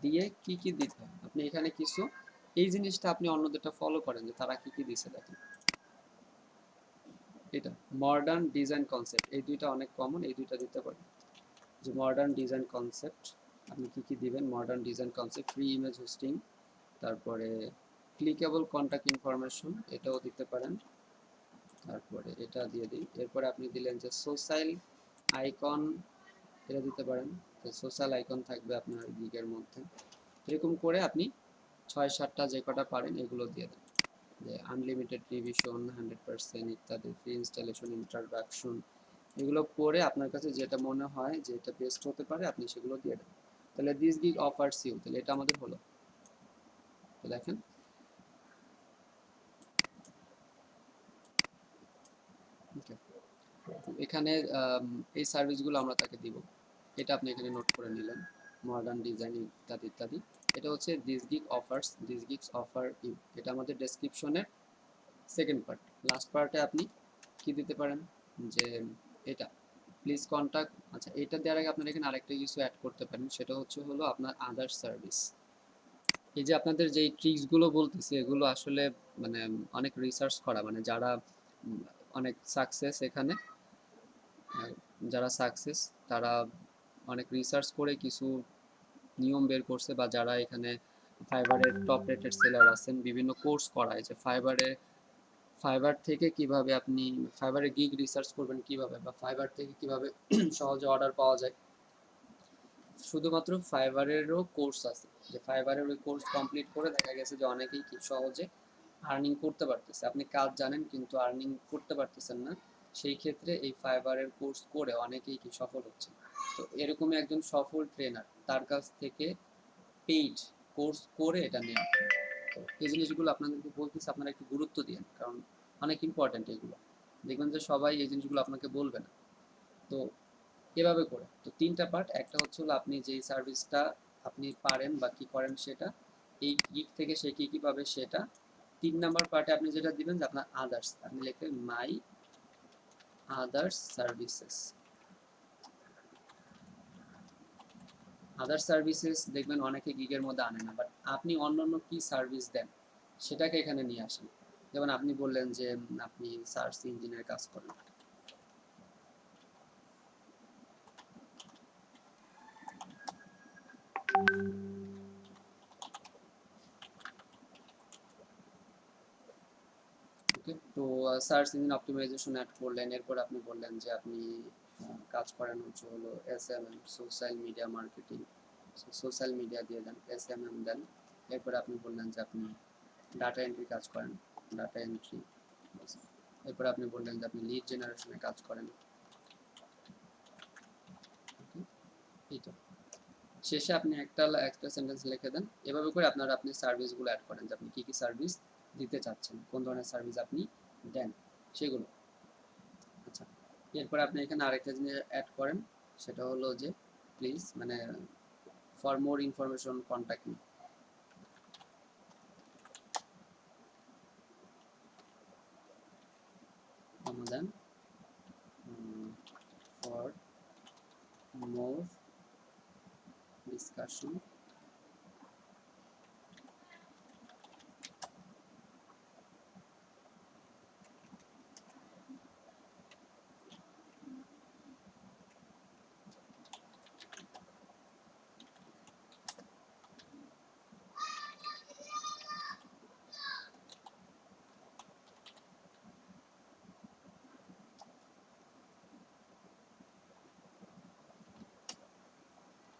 দিয়ে কি কি দিতে হয় আপনি এখানে কিছু, এই জিনিসটা আপনি অন্যদেরটা ফলো করেন যে তারা কি কি দিছে। দেখেন এটা মডার্ন ডিজাইন কনসেপ্ট, এই দুইটা অনেক কমন, এই দুইটা দিতে পারেন। যে মডার্ন ডিজাইন কনসেপ্ট আপনি কি কি দিবেন, modern design concept, free image hosting, তারপরে ক্লিকেবল কন্ট্যাক্ট ইনফরমেশন, এটাও দিতে পারেন। তারপরে এটা দিয়ে দিই। এরপরে আপনি দিলেন যে সোশ্যাল আইকন, এটা দিতে পারেন, তো সোশ্যাল আইকন থাকবে আপনার গিগের মধ্যে। এরকম করে আপনি 6-7টা যে কটা পারেন এগুলো দিয়ে দেন, যে আনলিমিটেড রিভিশন 100% ইত্যাদি, ফ্রি ইনস্টলেশন, ইন্ট্রোডাকশন, এগুলো পরে আপনার কাছে যেটা মনে হয় যে এটা বেস্ট হতে পারে আপনি সেগুলো দিয়ে দেন। তাহলে দিস গিগ অফার্স ইউ, তাহলে এটা আমাদের হলো। তো দেখেন এখানে এই সার্ভিসগুলো আমরা তাকে দিব, এটা আপনি এখানে নোট করে নিলেন, মডার্ন ডিজাইন ইত্যাদি ইত্যাদি। এটা হচ্ছে this gig offers, this gigs offer you, এটা আমাদের ডেসক্রিপশনের সেকেন্ড পার্ট। লাস্ট পার্টে আপনি কি দিতে পারেন যে এটা প্লিজ কন্টাক্ট। আচ্ছা, এটা দেওয়ার আগে আপনারা এখানে আরেকটা কিছু অ্যাড করতে পারেন, সেটা হলো আপনার আদার সার্ভিস। এই যে আপনাদের যে ট্রিক্সগুলো বলতেছি এগুলো আসলে মানে অনেক রিসার্চ করা, মানে যারা অনেক সাকসেস এখানে, যারা সাকসেস তারা অনেক রিসার্চ করে কিছু নিয়ম বের করছে, বা যারা এখানে ফাইবারের টপ রেটেড সেলার আছেন বিভিন্ন কোর্স করায় যে ফাইবার থেকে কিভাবে আপনি ফাইবারে গিগ রিসার্চ করবেন কিভাবে, বা ফাইবার থেকে কিভাবে সহজে অর্ডার পাওয়া যায়। শুধুমাত্র ফাইবারেরও কোর্স আছে, যে ফাইবারের ওই কোর্স কমপ্লিট করে দেখা গেছে যে অনেকেই কি সহজে আর্নিং করতে পারতেছে। আপনি কাজ জানেন কিন্তু আর্নিং করতে পারতেছেন না, সেই ক্ষেত্রে এই ফাইবারের কোর্স করে অনেকেই কি সফল হচ্ছে। তো এরকমই একজন সফল ট্রেনার, তার কাছ থেকে পেইড কোর্স করে এটা নেন। তো এই জিনিসগুলো আপনাদেরকে বলতেছি, আপনারা একটু গুরুত্ব দিন, কারণ অনেক ইম্পর্টেন্ট এগুলো। দেখবেন যে সবাই এই জিনিসগুলো আপনাকে বলবে না। তো এভাবে করে তো তিনটা পার্ট, একটা হলো আপনি যেই সার্ভিসটা আপনি পারেন বা কি করেন সেটা, এই গিগ থেকে সে কি কি পাবে সেটা। 3 নাম্বার পার্টে আপনি যেটা দিবেন যে আপনার আদার্স, আপনি লিখবেন মাই আদার্স সার্ভিসেস। আদার সার্ভিসেস দেখবেন অনেকে গিগের মধ্যে আনে না, বাট আপনি অন্যান্য কি সার্ভিস দেন সেটাকে এখানে নিয়ে আসেন। যেমন আপনি বললেন যে আপনি সার্চ ইঞ্জিনের কাজ করেন, ওকে। তো সার্চ ইঞ্জিন অপটিমাইজেশন অ্যাড করলেন, এরপর আপনি বললেন যে আপনি কাজ করেন হলো SMM, social media marketing. Social media দিয়ে দেন, SMM দেন। এরপর আপনি বললেন যে আপনি ডাটা এন্ট্রি কাজ করেন, ডাটা এন্ট্রি। এরপর আপনি বললেন যে আপনি লিড জেনারেশনে কাজ করেন, এই তো। শেষে আপনি একটা সেন্টেন্স লিখে দেন। এভাবে করে আপনি সার্ভিসগুলো অ্যাড করেন, যে আপনি কি কি সার্ভিস দিতে চাচ্ছেন, কোন ধরনের সার্ভিস আপনি দেন সেগুলো। আচ্ছা, এরপর আপনি এখানে আরেকটা জিনিস অ্যাড করেন, সেটা হলো যে প্লিজ মানে for more information contact me. Then for more discussion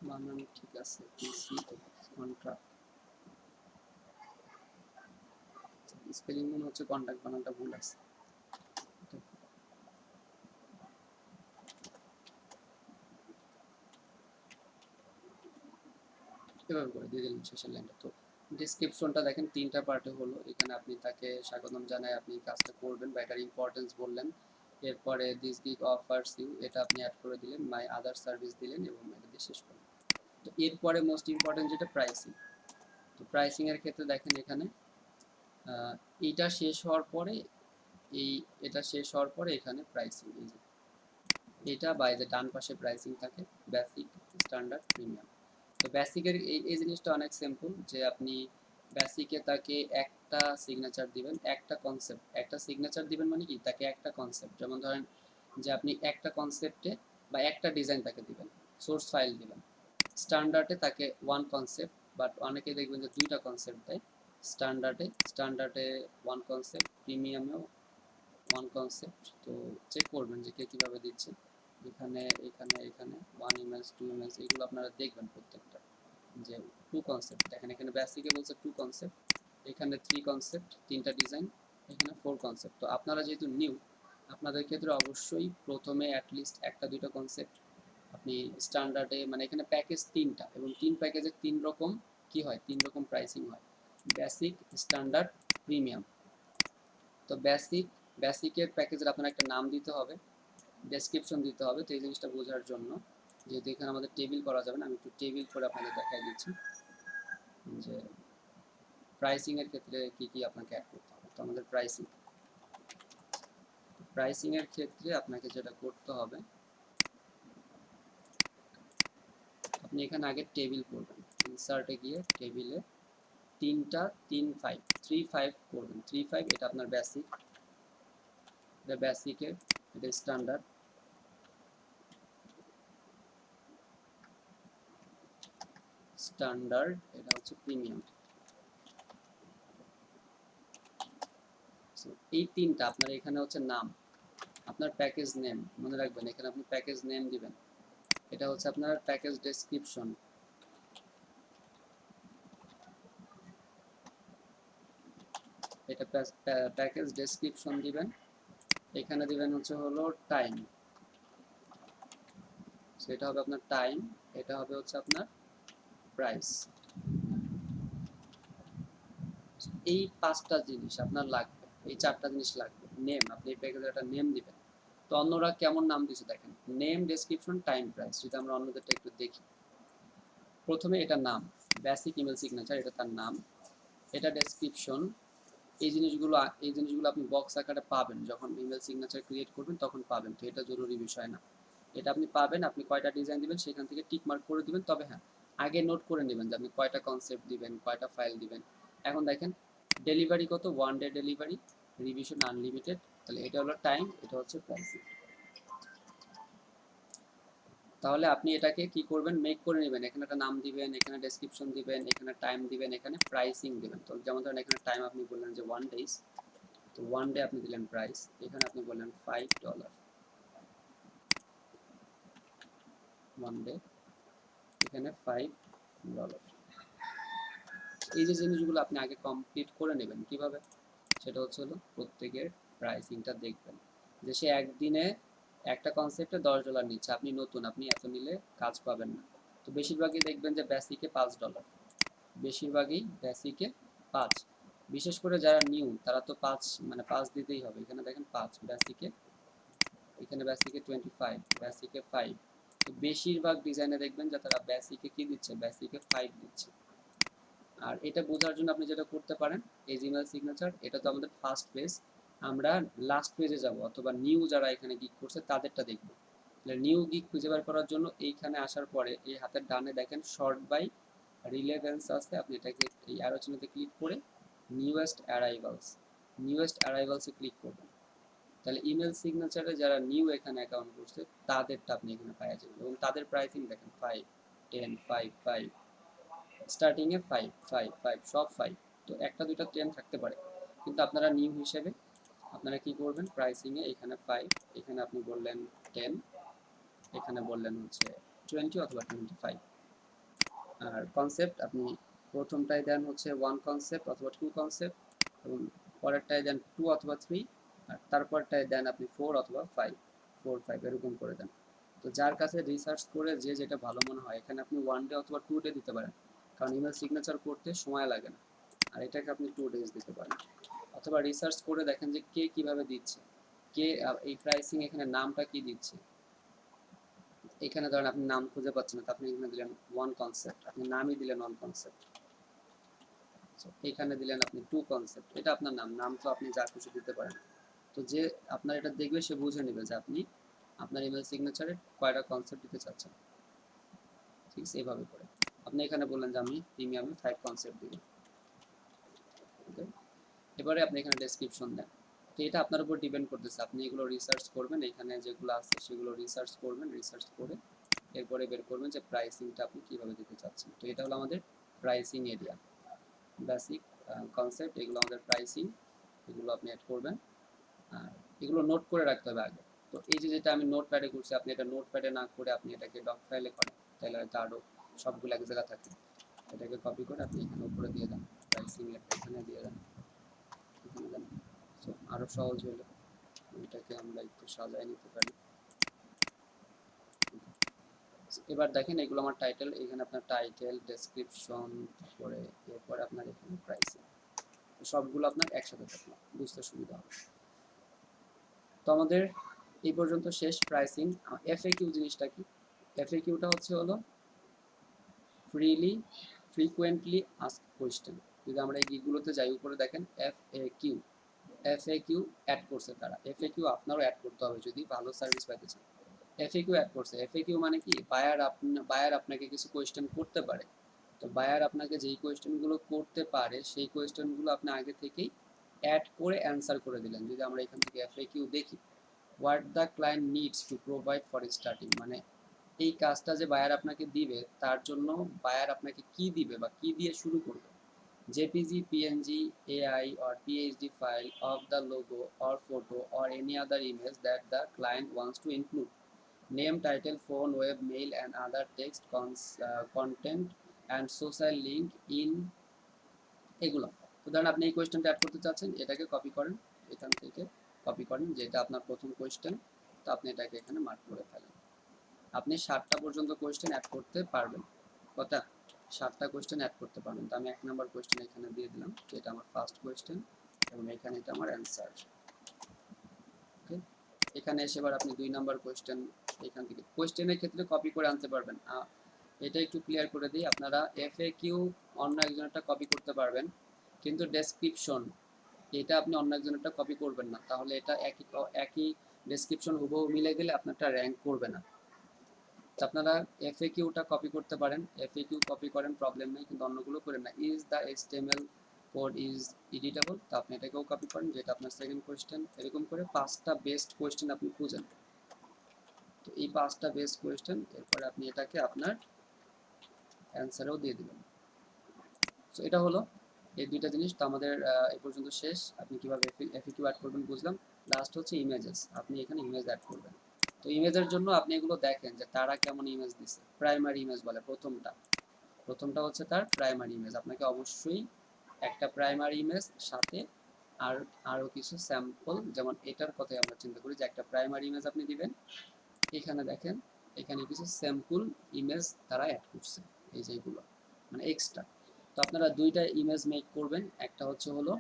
বানান ঠিক আছে, পিসি কন্ট্রাক্ট, স্পেলিং মনে হচ্ছে কন্ট্যাক্ট বানানটা ভুল আছে। এভাবে করে দিয়ে দিলেন শেষের লাইনটা। তো ডিসক্রিপশনটা দেখেন 3টা পার্টে হলো, এখানে আপনি তাকে স্বাগতম জানায় আপনি কাজটা করবেন বা এটার ইম্পর্টেন্স বললেন। এরপরে দিস গিগ অফার্স ইউ, এটা আপনি অ্যাড করে দিলেন, মাই আদার সার্ভিস দিলেন এবং এটা দিয়ে শেষ করলেন। তো এরপরে মোস্ট ইম্পর্টেন্ট যেটা প্রাইসিং। তো প্রাইসিং এর ক্ষেত্রে দেখেন এখানে এইটা শেষ হওয়ার পরে এটা শেষ হওয়ার পরে এখানে প্রাইসিং, এই যে এটা বা এই যে ডান পাশে প্রাইসিং থাকে বেসিক, স্ট্যান্ডার্ড, প্রিমিয়াম। তো বেসিকের এই জিনিসটা অনেক সিম্পল, যে আপনি বেসিকে তাকে একটা সিগনেচার দিবেন, একটা সিগনেচার দিবেন মানে কি তাকে একটা কনসেপ্ট, যেমন ধরেন যে আপনি একটা কনসেপ্টে বা একটা ডিজাইন তাকে দিবেন, সোর্স ফাইল দিবেন। স্ট্যান্ডার্ডে তাকে ওয়ান কনসেপ্ট, বাট অনেকে দেখবেন যে দুইটা কনসেপ্ট দেয়। স্ট্যান্ডার্ডে ওয়ান কনসেপ্ট, প্রিমিয়ামেও ওয়ান কনসেপ্ট। তো চেক করবেন যে কে কীভাবে দিচ্ছে। এখানে এখানে এখানে 1 ইমেজ 2 ইমেজ এগুলো আপনারা দেখবেন প্রত্যেকটা, যে 2 কনসেপ্ট দেখেন, এখানে বেসিকে বলছে 2 কনসেপ্ট, এখানে 3 কনসেপ্ট 3টা ডিজাইন, এখানে 4 কনসেপ্ট। তো আপনারা যেহেতু নিউ, আপনাদের ক্ষেত্রে অবশ্যই প্রথমে অ্যাটলিস্ট একটা দুইটা কনসেপ্ট আপনি স্ট্যান্ডার্ডে, মানে এখানে প্যাকেজ 3টা এবং 3 প্যাকেজে 3 রকম কি হয়, 3 রকম প্রাইসিং হয়, বেসিক, স্ট্যান্ডার্ড, প্রিমিয়াম। তো বেসিকের প্যাকেজের আপনার একটা নাম দিতে হবে, ডেসক্রিপশন দিতে হবে। তো এই জিনিসটা বোঝার জন্য, যেহেতু এখানে আমাদের টেবিল করা যাবে না, আমি একটু টেবিল করে আপনাদের দেখাই দিচ্ছি যে প্রাইসিং এর ক্ষেত্রে কি কি আপনাকে অ্যাড করতে হবে। তো আমাদের প্রাইসিং, প্রাইসিং এর ক্ষেত্রে আপনাকে যেটা করতে হবে, আপনি এখানে আগে টেবিল করবেন, ইনসার্টে গিয়ে টেবিলে 3 5 করবেন, 3 5 এটা আপনার বেসিক, এটা বেসিকের, এটা স্ট্যান্ডার্ড, এটা হচ্ছে প্রিমিয়াম। এই তিনটা আপনার এখানে হচ্ছে নাম, আপনার প্যাকেজ নেম মনে রাখবেন, এখানে আপনি প্যাকেজ নেম দিবেন। এটা হচ্ছে আপনার প্যাকেজ ডেসক্রিপশন, এটা প্যাকেজ ডেসক্রিপশন দিবেন। এখানে দিবেন হচ্ছে হলো টাইম, সেটা হবে আপনার টাইম, এটা হবে হচ্ছে আপনার প্রাইস। এই 5টা জিনিস আপনার লাগবে, এই 4টা জিনিস লাগবে। নেম, আপনি এই প্যাকেজের একটা নেম দিবেন। তো অন্যরা কেমন নাম দিচ্ছে দেখেন, নেম, ডেসক্রিপশন, টাইম, প্রাইস। যদি আমরা অন্যদেরটা একটু দেখি, প্রথমে এটা নাম, বেসিক ইমেল সিগনেচার, এটা তার নাম, এটা ডেসক্রিপশন। এই জিনিসগুলো আপনি বক্স আকারে পাবেন, যখন ইমেল সিগনেচার ক্রিয়েট করবেন তখন পাবেন, তো এটা জরুরি বিষয় না। এটা আপনি পাবেন, আপনি কয়টা ডিজাইন দিবেন সেখান থেকে টিক মার্ক করে দিবেন। তবে হ্যাঁ, আগে নোট করে নেবেন যে আপনি কয়টা কনসেপ্ট দিবেন, কয়টা ফাইল দিবেন। এখন দেখেন ডেলিভারি কত, 1 ডে ডেলিভারি, রিভিশন আনলিমিটেড, তাহলে এটা হলো টাইম, এটা হচ্ছে প্রাইসিং। তাহলে আপনি এটাকে কি করবেন, মেক করে নেবেন, এখানে একটা নাম দিবেন, এখানে ডেসক্রিপশন দিবেন, এখানে টাইম দিবেন, এখানে প্রাইসিং দিবেন। তো যেমন ধরেন এখানে টাইম আপনি বললেন যে 1 ডেজ, তো 1 ডে আপনি দিলেন প্রাইস, এখানে আপনি বললেন $5, 1 ডে, এখানে $5। এই যে জিনিসগুলো আপনি আগে কমপ্লিট করে নেবেন, কিভাবে, সেটা হচ্ছে হলো প্রত্যেকের প্রাইসিংটা দেখবেন, যে সে একদিনে একটা কনসেপ্টে $10 নিচ্ছে, আপনি নতুন, আপনি এত নিলে কাজ পাবেন না। তো বেশিরভাগই দেখবেন যে বেসিকে $5, বেশিরভাগই বেসিকে 5। বিশেষ করে যারা নিউ তারা তো 5 মানে 5 দিতেই হবে। এখানে দেখেন 5 বেসিকে, এখানে বেসিকে 25, বেসিকে 5। তো বেশিরভাগ ডিজাইনে দেখবেন যে তারা বেসিকে কি দিচ্ছে, বেসিকে 5 দিচ্ছে। আর এটা বোঝার জন্য আপনি যেটা করতে পারেন, এই জিমেল সিগনেচার, এটা তো আমাদের ফার্স্ট পেজ, আমরা লাস্ট পেজে যাব, অথবা নিউ যারা এখানে গিক করছে তাদেরটা দেখব। তাহলে নিউ গিক খুঁজে বের করার জন্য এইখানে আসার পরে এই হাতের ডানে দেখেন শর্ট বাই রিলেভেন্স আছে, আপনি এটাকে এই অ্যারো চিহ্নতে ক্লিক করে নিউয়েস্ট অ্যারাইভালসে ক্লিক করবেন। তাহলে ইমেল সিগনেচারে যারা নিউ এখানে অ্যাকাউন্ট করছে তাদেরটা আপনি এখানে পাওয়া যাবেন, এবং তাদের প্রাইসিং দেখেন 5 10 5 5, স্টার্টিংয়ে 5 5 5, সব 5। তো একটা দুইটা 10 থাকতে পারে, কিন্তু আপনারা নিউ হিসেবে আপনারা কি করবেন, প্রাইসিংয়ে এখানে 5, এখানে আপনি বললেন 10, এখানে বললেন হচ্ছে 20 অথবা 25। আর কনসেপ্ট আপনি প্রথমটায় দেন হচ্ছে 1 কনসেপ্ট অথবা 2 কনসেপ্ট, এবং পরেরটায় দেন 2 অথবা 3, আর তারপরটায় দেন আপনি 4 অথবা 5, 4 5 এরকম করে দেন। তো যার কাছে রিসার্চ করে যে যেটা ভালো মনে হয়, এখানে আপনি 1 ডে অথবা 2 ডে দিতে পারেন, কারণ ইমেল সিগনেচার করতে সময় লাগে না। আর এটাকে আপনি 2 ডেজ দিতে পারেন, অথবা রিসার্চ করে দেখেন যে কে কিভাবে দিচ্ছে, কে এই প্রাইসিং এখানে নামটা কি দিচ্ছে। এখানে ধরেন আপনি নাম খুঁজে পাচ্ছেন না, আপনি এখানে দিলেন 1 কনসেপ্ট, আপনি নামই দিলেন 1 কনসেপ্ট, এখানে দিলেন আপনি 2 কনসেপ্ট, এটা আপনার নাম তো আপনি যা খুশি দিতে পারেন। তো যে আপনার এটা দেখবে সে বুঝে নেবে যে আপনি আপনার ইমেল সিগনেচারে কয়টা কনসেপ্ট দিতে চাচ্ছেন। ঠিক আছে, এইভাবে করে আপনি এখানে বললেন যে আমি প্রিমিয়ামে 5 কনসেপ্ট দিব। ওকে, এবারে আপনি এখানে ডেসক্রিপশন দেন। তো এটা আপনার উপর ডিপেন্ড করতেছে, আপনি এগুলো রিসার্চ করবেন, এখানে যেগুলো আছে সেগুলো রিসার্চ করবেন, রিসার্চ করে এরপরে বের করবেন যে প্রাইসিংটা আপনি কিভাবে দিতে চাচ্ছেন। তো এটা হলো আমাদের প্রাইসিং এরিয়া, বেসিক কনসেপ্ট, এগুলো আমাদের প্রাইসিং, এগুলো আপনি অ্যাড করবেন। আর এগুলো নোট করে রাখতে হবে আগে। তো এই যে যেটা আমি নোটপ্যাডে করছি, আপনি এটা নোটপ্যাডে না করে আপনি এটাকে ডক ফাইলে করেন, তাহলে হয়তো আরও সবগুলো এক জায়গা থাকে। এটাকে কপি করে আপনি এখানে উপরে দিয়ে দেন, প্রাইসিং এখানে দিয়ে দেন, এখানে দেন। সো আরও সহজ হলো, এটাকে আমরা একটু সাজায় নিতে পারি। এবার দেখেন এগুলো আমার টাইটেল, এখানে আপনার টাইটেল, ডেসক্রিপশন, তারপরে এরপরে আপনার এখানে প্রাইসিং, সবগুলো আপনার একসাথে থাকলো, বুঝতে সুবিধা হবে। তো আমাদের এই পর্যন্ত শেষ প্রাইসিং। এফএকিউ জিনিসটা কি, এফএকিউটা হচ্ছে হলো ফ্রিকুয়েন্টলি আস্কড কোয়েশ্চেন। যদি আমরা এই গিগুলোতে যাই, উপরে দেখেন এফএকিউ, এফএকিউ অ্যাড করছে তারা, এফএকিউ আপনারও অ্যাড করতে হবে যদি ভালো সার্ভিস পাইতে চান। এফএকিউ অ্যাড করছে, এফএকিউ মানে কি, বায়ার আপনাকে কিছু কোয়েশ্চেন করতে পারে, তো বায়ার আপনাকে যেই কোয়েশ্চেনগুলো করতে পারে সেই কোয়েশ্চেনগুলো আপনি আগে থেকেই অ্যাড করে অ্যান্সার করে দিলেন। যদি আমরা এখান থেকে এফএকিউ দেখি, what the client needs to provide for starting, মানে এই কাজটা যে বায়ার আপনাকে দিবে তার জন্য বায়ার আপনাকে কি দিবে বা কি দিয়ে শুরু করবে। JPG, PNG, AI or PHD file of the logo or photo or any other image that the client wants to include. Name, title, phone, web, mail and other text content and social link in এগুলো। তো ধরেন আপনি এই কোয়েশ্চেনটা add করতে চাচ্ছেন, এটাকে copy করেন, এখান থেকে কপি করেন, যেটা আপনার প্রথম কোয়েশ্চেন, তো আপনি এটাকে এখানে মার্ক করে ফেলেন। আপনি 7টা পর্যন্ত কোয়েশ্চেন অ্যাড করতে পারবেন। কটা? 7টা কোয়েশ্চেন অ্যাড করতে পারবেন। তো আমি 1 নাম্বার কোয়েশ্চেন এখানে দিয়ে দিলাম, যেটা আমার ফার্স্ট কোয়েশ্চেন, এবং এখানে এটা আমার অ্যান্সার। ওকে, এখানে এসে এবার আপনি 2 নাম্বার কোয়েশ্চেন এখান থেকে কোয়েশ্চেনের ক্ষেত্রে কপি করে আনতে পারবেন। এটা একটু ক্লিয়ার করে দিই, আপনারা এফএকিউ অন্য একজনেরটা কপি করতে পারবেন, কিন্তু ডেসক্রিপশন এটা আপনি অন্য একজনেরটা কপি করবেন না, তাহলে এটা একই ডেসক্রিপশন হুবহু মিলে গেলে আপনারটা র্যাঙ্ক করবে না। আপনারা এফএকিউটা কপি করতে পারেন, এফএকিউ কপি করেন, প্রবলেম নেই, কিন্তু অন্যগুলো করেন না। Is the HTML code is editable, তো আপনি এটাকেও কপি করেন, যেটা আপনার সেকেন্ড কোয়েশ্চেন। এরকম করে 5টা বেস্ট কোয়েশ্চেন আপনি খুঁজেন, তো এই 5টা বেস্ট কোয়েশ্চেন, এরপরে আপনি এটাকে আপনার অ্যান্সারেও দিয়ে দিবেন। সো এটা হলো এই 2টা জিনিস। তো আমাদের এই পর্যন্ত শেষ। আপনি কীভাবে এফএকিউ অ্যাড করবেন বুঝলাম। লাস্ট হচ্ছে ইমেজেস, আপনি এখানে ইমেজ অ্যাড করবেন। তো ইমেজের জন্য আপনি এগুলো দেখেন যে তারা কেমন ইমেজ দিছে। প্রাইমারি ইমেজ বলে প্রথমটা হচ্ছে তার প্রাইমারি ইমেজ। আপনাকে অবশ্যই একটা প্রাইমারি ইমেজ সাথে আরও কিছু স্যাম্পল, যেমন এটার কথাই আমরা চিন্তা করি যে একটা প্রাইমারি ইমেজ আপনি দিবেন। এখানে দেখেন, এখানে কিছু স্যাম্পল ইমেজ তারা অ্যাড করছে, এই যেগুলো মানে এক্সট্রা। তো আপনারা 2টা ইমেজ মেক করবেন, একটা হচ্ছে হলো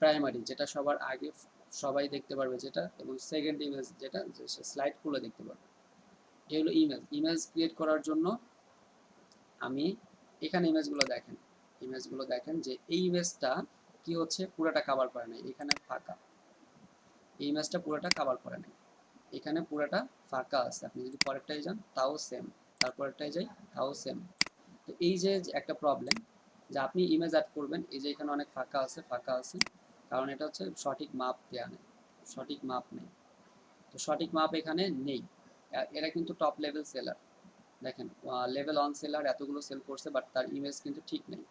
প্রাইমারি, যেটা সবার আগে সবাই দেখতে পারবে যেটা, এবং সেকেন্ড ইমেজ যেটা স্লাইড খুলে দেখতে পারবে। এই হলো ইমেজ ক্রিয়েট করার জন্য আমি এখানে ইমেজগুলো দেখেন যে এই ইমেজটা কি হচ্ছে, পুরোটা কভার করে নাই, এখানে ফাঁকা, এই ইমেজটা পুরোটা কভার করে নাই, এখানে পুরোটা ফাঁকা আছে। আপনি যদি পরেরটাই যান তাও সেম, তারপরেরটাই যাই তাও সেম। তো এই যে একটা প্রবলেম যে আপনি ইমেজ অ্যাড করবেন, এই যে এখানে অনেক ফাঁকা আছে, কারণ এটা হচ্ছে সঠিক মাপ দেওয়া নেই, সঠিক মাপ নেই। তো সঠিক মাপ এখানে নেই। এরা কিন্তু টপ লেভেল সেলার, দেখেন লেভেল 1 সেলার এতগুলো সেল করছে, বাট তার ইমেজ কিন্তু ঠিক নেই।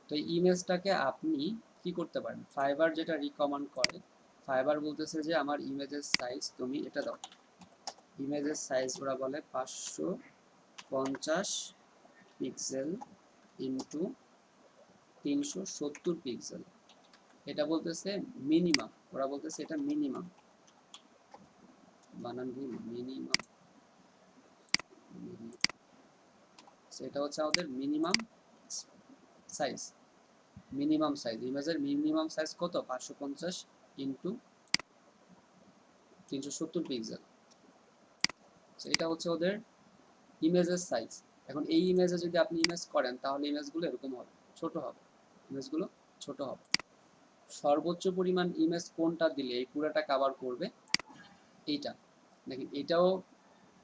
তো এই ইমেজটাকে আপনি কি করতে পারেন, ফাইবার যেটা রিকমেন্ড করে, ফাইবার বলতেছে যে আমার ইমেজের সাইজ তুমি এটা দাও, ইমেজের সাইজ ওরা বলে 550 পিক্সেল ইন্টু 370 পিক্সেল। এটা বলতেছে মিনিমাম, ওরা বলতেছে এটা মিনিমাম, বানান ভুল, মিনিমাম, এটা হচ্ছে আমাদের মিনিমাম সাইজ। ইমেজের মিনিমাম সাইজ কত, 550 ইন্টু 370 পিক্সেল। এটা হচ্ছে ওদের ইমেজের সাইজ। এখন এই ইমেজে যদি আপনি ইমেজ করেন তাহলে ইমেজগুলো এরকম হবে, ছোট হবে। সর্বোচ্চ পরিমাণ ইমেজ কোনটা দিলে এই পুরোটা কভার করবে, এইটা দেখেন, এটাও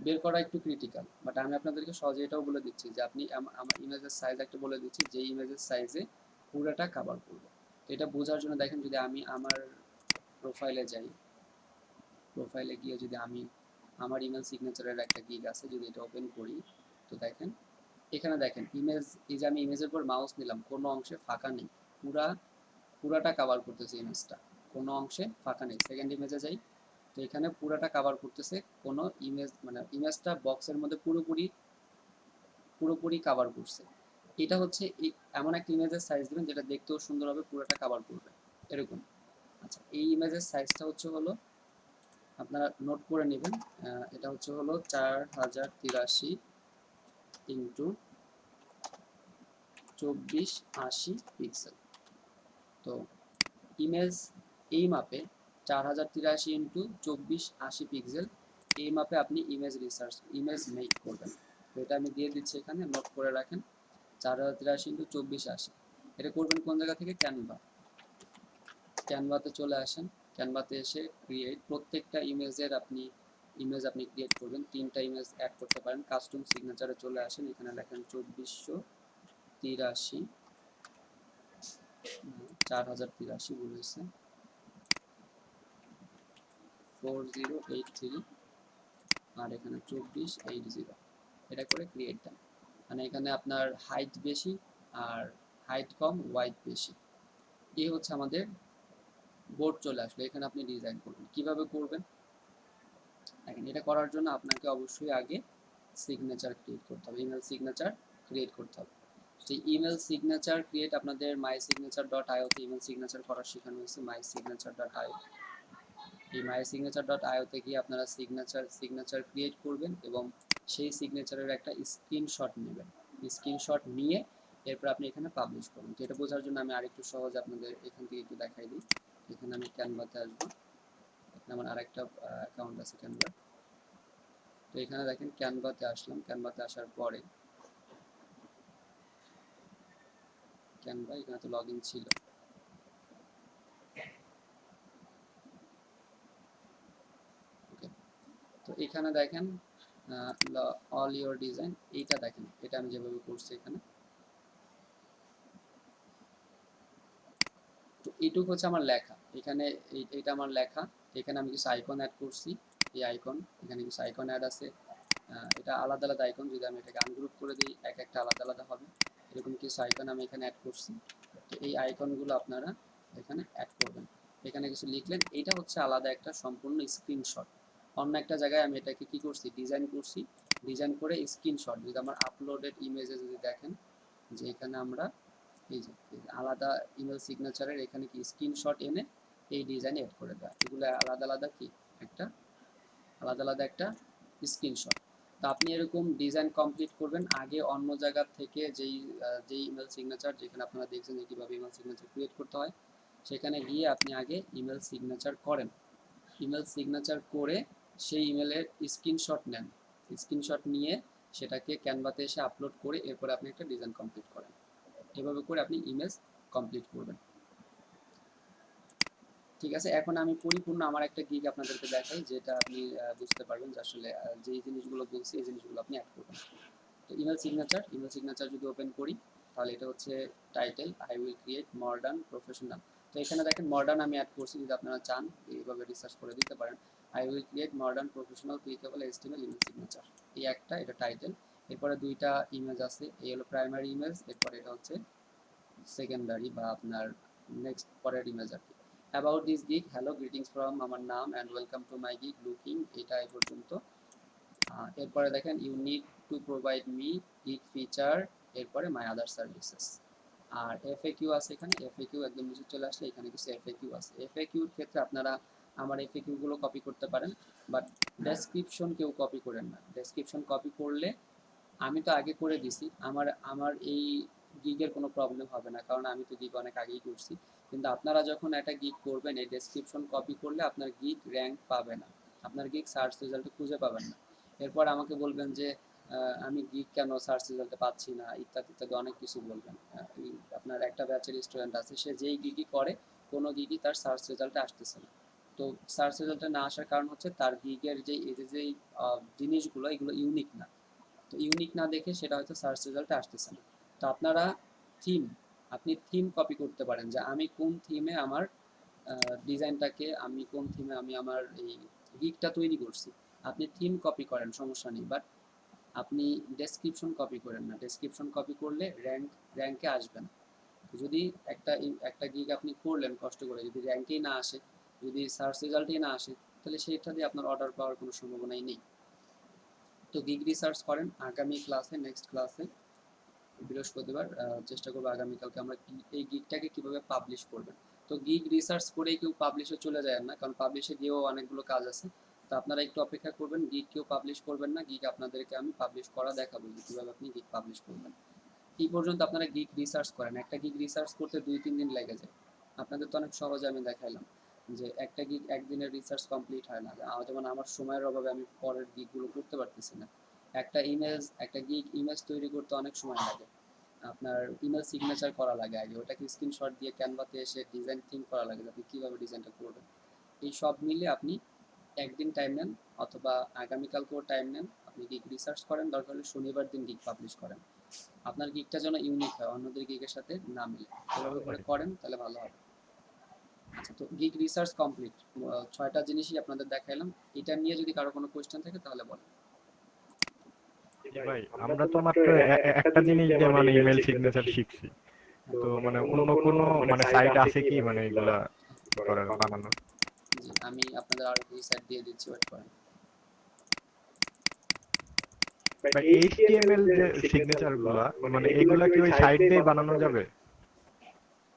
বের করা একটু ক্রিটিক্যাল, বাট আমি আপনাদেরকে সহজে এটাও বলে দিচ্ছি যে আপনি আমার ইমেজের সাইজ একটা বলে দিচ্ছি, যে ইমেজের সাইজে পুরোটা কভার করবে। তো এটা বোঝার জন্য দেখেন, যদি আমি আমার প্রোফাইলে যাই, প্রোফাইলে গিয়ে যদি আমি আমার ইমেল সিগনেচারের একটা গিগ আছে, যদি এটা ওপেন করি, তো দেখেন এখানে দেখেন ইমেজ, এই যে আমি ইমেজের উপর মাউস নিলাম, কোনো অংশে ফাঁকা নেই, পুরাটা কভার করতেছে ইমেজটা, কোনো অংশে ফাঁকা নেই। সেকেন্ড ইমেজে যাই, তো এখানে পুরাটা কভার করতেছে, কোনো ইমেজ মানে ইমেজটা বক্সের মধ্যে পুরোপুরি কভার করছে। এটা হচ্ছে এমন একটা ইমেজের সাইজ দেবেন যেটা দেখতেও সুন্দর হবে, পুরোটা কভার করবে এরকম। আচ্ছা, এই ইমেজের সাইজটা হচ্ছে হলো, আপনারা নোট করে নেবেন, এটা হচ্ছে হলো 4083 ইন্টু 2480 পিক্সেল। তো ইমেজ এই মাপে 4083 ইন্টু 2480 পিক্সেল, এই মাপে আপনি ইমেজ মেক করবেন। তো এটা আমি দিয়ে দিচ্ছি এখানে, নোট করে রাখেন, 4083 ইন্টু 2480। এটা করবেন কোন জায়গা থেকে, ক্যানভা। ক্যানভাতে চলে আসেন, ক্যানভাতে এসে ক্রিয়েট, প্রত্যেকটা ইমেজ আপনি ক্রিয়েট করবেন, 3টা ইমেজ অ্যাড করতে পারেন। কাস্টম সিগনেচারে চলে আসেন, এখানে লেখেন 2483, 4083 ভুল হয়েছে, 4083, আর এখানে 2480, এটা করে ক্রিয়েট দেন। মানে এখানে আপনার হাইট বেশি আর হাইট কম, ওয়াইড বেশি। এই হচ্ছে আমাদের বোর্ড চলে আসলো। এখানে আপনি ডিজাইন করবেন। কিভাবে করবেন দেখেন, এটা করার জন্য আপনাকে অবশ্যই আগে সিগনেচার ক্রিয়েট করতে হবে, ইমেল সিগনেচার ক্রিয়েট করতে হবে। সেই ইমেল সিগনেচার ক্রিয়েট আপনাদের mysignature.io তে ইমেল সিগনেচার করা শেখানো হয়েছে, mysignature.io। এই mysignature.io তে গিয়ে আপনারা সিগনেচার ক্রিয়েট করবেন এবং সেই সিগনেচারের একটা স্ক্রিনশট নেবেন। স্ক্রিনশট নিয়ে এরপর আপনি এখানে পাবলিশ করবেন। তো এটা বোঝার জন্য আমি আরেকটু সহজ আপনাদের এখান থেকে একটু দেখাই দিই। এখানে আমি ক্যানভাতে আসবো, এখানে আমার আরেকটা অ্যাকাউন্ট আছে ক্যানভা। তো এখানে দেখেন ক্যানভাতে আসলাম, ক্যানভাতে আসার পরে ক্যানভা, এখানে তো লগ ইন ছিল। ওকে, তো এখানে দেখেন অল ইওর ডিজাইন, এইটা দেখেন, এটা আমি যেভাবে করছি এখানে। তো এইটুকু হচ্ছে আমার লেখা, এখানে এইটা আমার লেখা। এখানে আমি কিছু আইকন অ্যাড করছি, এই আইকন, এখানে কিছু আইকন অ্যাড আছে। এটা আলাদা আলাদা আইকন, যদি আমি এটাকে আনগ্রুপ করে দিই এক একটা আলাদা আলাদা হবে। এরকম কিছু আইকন আমি এখানে অ্যাড করছি। তো এই আইকনগুলো আপনারা এখানে অ্যাড করবেন। এখানে কিছু লিখলেন, এইটা হচ্ছে আলাদা একটা সম্পূর্ণ স্ক্রিনশট। অন্য একটা জায়গায় আমি এটাকে কি করছি, ডিজাইন করছি, ডিজাইন করে স্ক্রিনশট। যদি আমার আপলোডেড ইমেজে যদি দেখেন যে এখানে আমরা এই যে আলাদা ইমেল সিগনেচারের এখানে কি স্ক্রিনশট এনে এই ডিজাইন এড করে দেওয়া, এগুলো আলাদা আলাদা কি একটা আলাদা আলাদা একটা স্ক্রিনশট। তো আপনি এরকম ডিজাইন কমপ্লিট করবেন আগে অন্য জায়গা থেকে, যেই ইমেল সিগনেচার যেখানে আপনারা দেখছেন যে কীভাবে ইমেল সিগনেচার ক্রিয়েট করতে হয়, সেখানে গিয়ে আপনি আগে ইমেল সিগনেচার করেন। ইমেল সিগনেচার করে সেই ইমেলের স্ক্রিনশট নেন, স্ক্রিনশট নিয়ে সেটাকে ক্যানভাতে এসে আপলোড করে এরপরে আপনি একটা ডিজাইন কমপ্লিট করেন। এভাবে করে আপনি ইমেজ কমপ্লিট করবেন। ঠিক আছে, এখন আমি পরিপূর্ণ আমার একটা গিগ আপনাদেরকে দেখাই, যেটা আপনি বুঝতে পারবেন যে আসলে যেই জিনিসগুলো বলছি এই জিনিসগুলো আপনি অ্যাড করবেন। তো ইমেল সিগনেচার যদি ওপেন করি, তাহলে এটা হচ্ছে title, I will create modern professional. তো এখানে দেখেন মডার্ন আমি অ্যাড করছি, যদি আপনারা চান এইভাবে রিসার্চ করে দিতে পারেন। I will create modern professional clickable HTML email signature, এই একটা, এটা টাইটেল। এরপরে দুইটা ইমেজ আছে, এই হলো প্রাইমারি ইমেজ, এরপরে এটা হচ্ছে সেকেন্ডারি বা আপনার নেক্সট পরের ইমেজ আর কি। About this gig, hello greetings from আমার নাম and welcome to my gig looking, এটা এই পর্যন্ত। এরপরে দেখেন you need to provide me gig feature, এরপরে my other services. R FAQ আছে, এখানে এফএকিউ একদম নিচে চলে আসলে এখানে কিছু এফএকিউ আছে। এফএকিউর ক্ষেত্রে আপনারা আমার এফএকিউগুলো কপি করতে পারেন, বাট ডেসক্রিপশন কেউ কপি করেন না। ডেসক্রিপশন কপি করলে, আমি তো আগে করে দিছি, আমার আমার এই গিগের কোনো প্রবলেম হবে না, কারণ আমি তো গিগ অনেক আগেই করছি। কিন্তু আপনারা যখন একটা গিগ করবেন, এই ডেসক্রিপশন কপি করলে আপনার গিগ র্যাঙ্ক পাবে না, আপনার গিগ সার্চ রেজাল্টে খুঁজে পাবেন না। এরপর আমাকে বলবেন যে আমি গিগ কেন সার্চ রেজাল্টে পাচ্ছি না, ইত্যাদি ইত্যাদি অনেক কিছু বলবেন। আপনার একটা ব্যাচের স্টুডেন্ট আছে, সে যেই গিগই করে কোনো গিগই তার সার্চ রেজাল্টে আসতেছে না। তো সার্চ রেজাল্টে না আসার কারণ হচ্ছে তার গিগের যেই জিনিসগুলো, এগুলো ইউনিক না। তো ইউনিক না দেখে সেটা হয়তো সার্চ রেজাল্টে আসতেছে না। তো আপনারা থিম, আপনি থিম কপি করতে পারেন, যে আমি কোন থিমে আমার ডিজাইনটাকে, আমি কোন থিমে আমি আমার এই গিগটা তৈরি করছি। আপনি থিম কপি করেন, সমস্যা নেই, বাট আপনি ডেসক্রিপশন কপি করেন না। ডেসক্রিপশন কপি করলে র্যাঙ্কে আসবে না। যদি একটা একটা গিগ আপনি করলেন কষ্ট করে, যদি র্যাঙ্কেই না আসে, যদি সার্চ রেজাল্টেই না আসে, তাহলে সেটা দিয়ে আপনার অর্ডার পাওয়ার কোনো সম্ভাবনাই নেই। তো গিগ রিসার্চ করেন। আগামী ক্লাসে, নেক্সট ক্লাসে বৃহস্পতিবার চেষ্টা করবো আগামীকালকে আমরা এই গিগটাকে কিভাবে পাবলিশ করবেন। তো গিগ রিসার্চ করেই কেউ পাবলিশে চলে যায় না, কারণ পাবলিশে গিয়েও অনেকগুলো কাজ আছে। তো আপনারা একটু অপেক্ষা করবেন, গিগ কেউ পাবলিশ করবেন না, গিগ আপনাদেরকে আমি পাবলিশ করা দেখাবো যে কীভাবে আপনি গিগ পাবলিশ করবেন। এই পর্যন্ত আপনারা গিগ রিসার্চ করেন। একটা গিগ রিসার্চ করতে 2-3 দিন লেগে যায়। আপনাদের তো অনেক সহজে আমি দেখাইলাম যে একটা গিগ একদিনের রিসার্চ কমপ্লিট হয় না। যেমন আমার সময়ের অভাবে আমি পরের গিগগুলো করতে পারতেছি না। একটা গিগ ইমেজ তৈরি করতে অনেক সময় লাগে। আপনার ইমেল সিগনেচার করা লাগে আগে, ওটাকে স্ক্রিনশট দিয়ে ক্যানভাতে এসে ডিজাইন থিঙ্ক করা লাগে আপনি কীভাবে ডিজাইনটা করবেন। এই সব মিলে আপনি একদিন টাইম নেন অথবা আগামীকালকেও টাইম নেন, আপনি গিগ রিসার্চ করেন, দরকার হলে শনিবার দিন গিগ পাবলিশ করেন। আপনার গিগটা যেন ইউনিক হয়, অন্যদের গিগের সাথে না মিলে, এভাবে করে করেন তাহলে ভালো হবে। আচ্ছা, তো গিগ রিসার্চ কমপ্লিট, 6টা জিনিসই আপনাদের দেখাইলাম। এটা নিয়ে যদি কারো কোনো কোয়েশ্চেন থাকে তাহলে বলেন। ভাই আমরা তো মাত্র একটা জিনিস দিয়ে মানে ইমেল সিগনেচার শিখছি, তো মানে অন্য কোনো মানে সাইট আছে কি মানে এগুলা করার বানানো? জি, আমি আপনাদের আরো কিছু সাইট দিয়ে দিচ্ছি, ওয়েট করেন। ভাই এইচটিএমএল যে সিগনেচার গুলা মানে এগুলা কি ওই সাইট দিয়ে বানানো যাবে?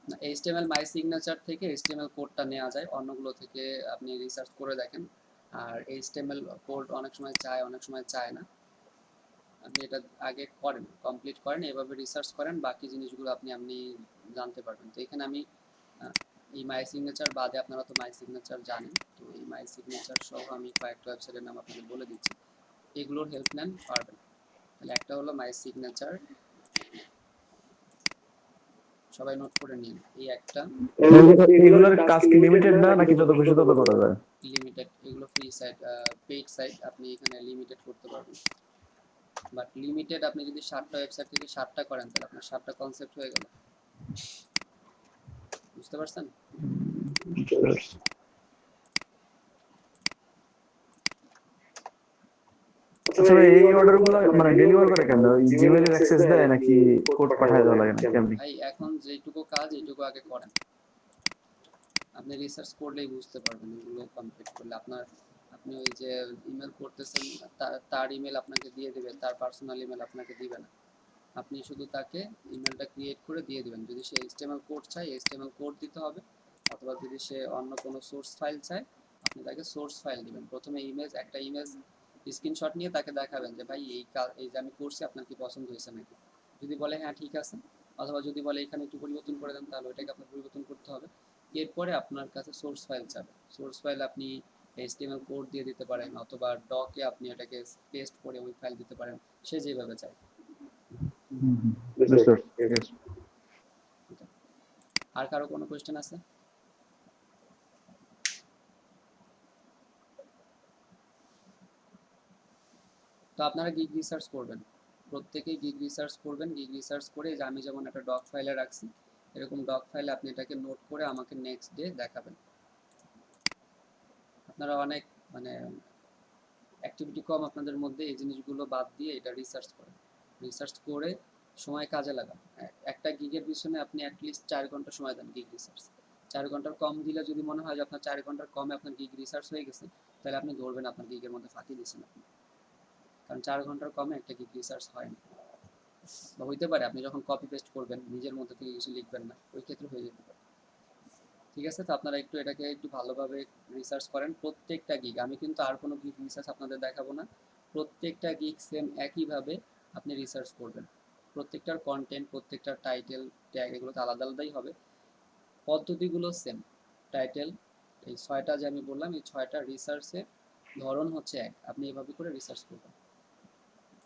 না, এইচটিএমএল মাই সিগনেচার থেকে এইচটিএমএল কোডটা নেওয়া যায়, অন্যগুলো থেকে আপনি রিসার্চ করে দেখেন। আর এইচটিএমএল কোড অনেক সময় চায়, অনেক সময় চায় না। আপনি এটা আগে করেন, কমপ্লিট করেন, এভাবে রিসার্চ করেন, বাকি জিনিসগুলো আপনি জানতে পারবেন। তো এখানে আমি এই মাই সিগনেচার বাদে, আপনারা তো মাই সিগনেচার জানেন, তো এই মাই সিগনেচার সহ আমি কয়েকটা ওয়েবসাইটের নাম আপনাদের বলে দিচ্ছি, এগুলোর হেল্প নেন, পারবেন। তাহলে একটা হলো মাই সিগনেচার, সবাই নোট করে নিন, এই একটা। এগুলোর কাজ কি লিমিটেড না নাকি যত খুশি তত করা যায়? লিমিটেড, এগুলো ফ্রি সাইট, পেইড সাইট, আপনি এখানে লিমিটেড করতে পারবেন। বাট লিমিটেড আপনি যদি 7টা ওয়েবসাইট থেকে 7টা করেন তাহলে আপনার 7টা কনসেপ্ট হয়ে গেল, বুঝতে পারছেন? আচ্ছা ভাই, এই অর্ডার গুলো মানে ডেলিভার করে কেন? ওই জিমেইলের অ্যাক্সেস দেয় নাকি কোড পাঠায় দেওয়া লাগে না কেমনি? ভাই এখন যেটুকু কাজ এইটুকু আগে করেন, আপনি রিসার্চ করলেই বুঝতে পারবেন, এগুলো কমপ্লিট করলে আপনার, আপনি ওই যে ইমেল করতেছেন তার ইমেল আপনাকে দিয়ে দেবে, তার পার্সোনাল ইমেল আপনাকে দিবে না, আপনি শুধু তাকে ইমেলটা ক্রিয়েট করে দিয়ে দিবেন। যদি সে এইচটিএমএল কোড চায় এইচটিএমএল কোড দিতে হবে, অথবা যদি সে অন্য কোনো সোর্স ফাইল চায় আপনি তাকে সোর্স ফাইল দিবেন। প্রথমে একটা ইমেজ স্ক্রিনশট নিয়ে তাকে দেখাবেন যে ভাই এই যে আমি করছি আপনার কি পছন্দ হয়েছে নাকি, যদি বলে হ্যাঁ ঠিক আছে, অথবা যদি বলে এখানে একটু পরিবর্তন করে দেন, তাহলে ওইটাকে আপনার পরিবর্তন করতে হবে। এরপরে আপনার কাছে সোর্স ফাইল চাবে, সোর্স ফাইল আপনি এইচটিএমএল কোড দিয়ে দিতে পারেন, অথবা ডকে আপনি এটাকে পেস্ট করে ওই ফাইল দিতে পারেন, সে যেভাবে চায়। আর কারো কোনো কোয়েশ্চেন আছে? তো আপনারা গিগ রিসার্চ করবেন, প্রত্যেকেই গিগ রিসার্চ করবেন। গিগ রিসার্চ করে যে আমি যেমন একটা ডক ফাইলে রাখছি, এরকম ডক ফাইলে আপনি এটাকে নোট করে আমাকে নেক্সট ডে দেখাবেন। আপনারা অনেক মানে অ্যাক্টিভিটি কম আপনাদের মধ্যে, এই জিনিসগুলো বাদ দিয়ে এটা রিসার্চ করেন, রিসার্চ করে সময় কাজে লাগান। একটা গিগের পিছনে আপনি অ্যাটলিস্ট 4 ঘন্টা সময় দেন গিগ রিসার্চ। 4 ঘন্টার কম দিলে যদি মনে হয় যে আপনার 4 ঘন্টার কমে আপনার গিগ রিসার্চ হয়ে গেছে, তাহলে আপনি ধরবেন আপনার গিগের মধ্যে ফাঁকি দিয়েছেন আপনি, কারণ 4 ঘন্টার কমে একটা গিগ রিসার্চ হয় না। বা হইতে পারে আপনি যখন কপি পেস্ট করবেন নিজের মধ্যে থেকে কিছু লিখবেন না, ওই ক্ষেত্রে হয়ে যেতে পারে। ঠিক আছে, তো আপনারা একটু এটাকে একটু ভালোভাবে রিসার্চ করেন প্রত্যেকটা গিগ। আমি কিন্তু আর কোনো গিগ রিসার্চ আপনাদের দেখাবো না, প্রত্যেকটা গিগ সেম একইভাবে আপনি রিসার্চ করবেন। প্রত্যেকটার কন্টেন্ট, প্রত্যেকটার টাইটেল, ট্যাগ এগুলো তো আলাদা আলাদাই হবে, পদ্ধতিগুলো সেম। টাইটেল, এই 6টা যে আমি বললাম, এই 6টা রিসার্চের ধরন হচ্ছে এক, আপনি এভাবে করে রিসার্চ করবেন।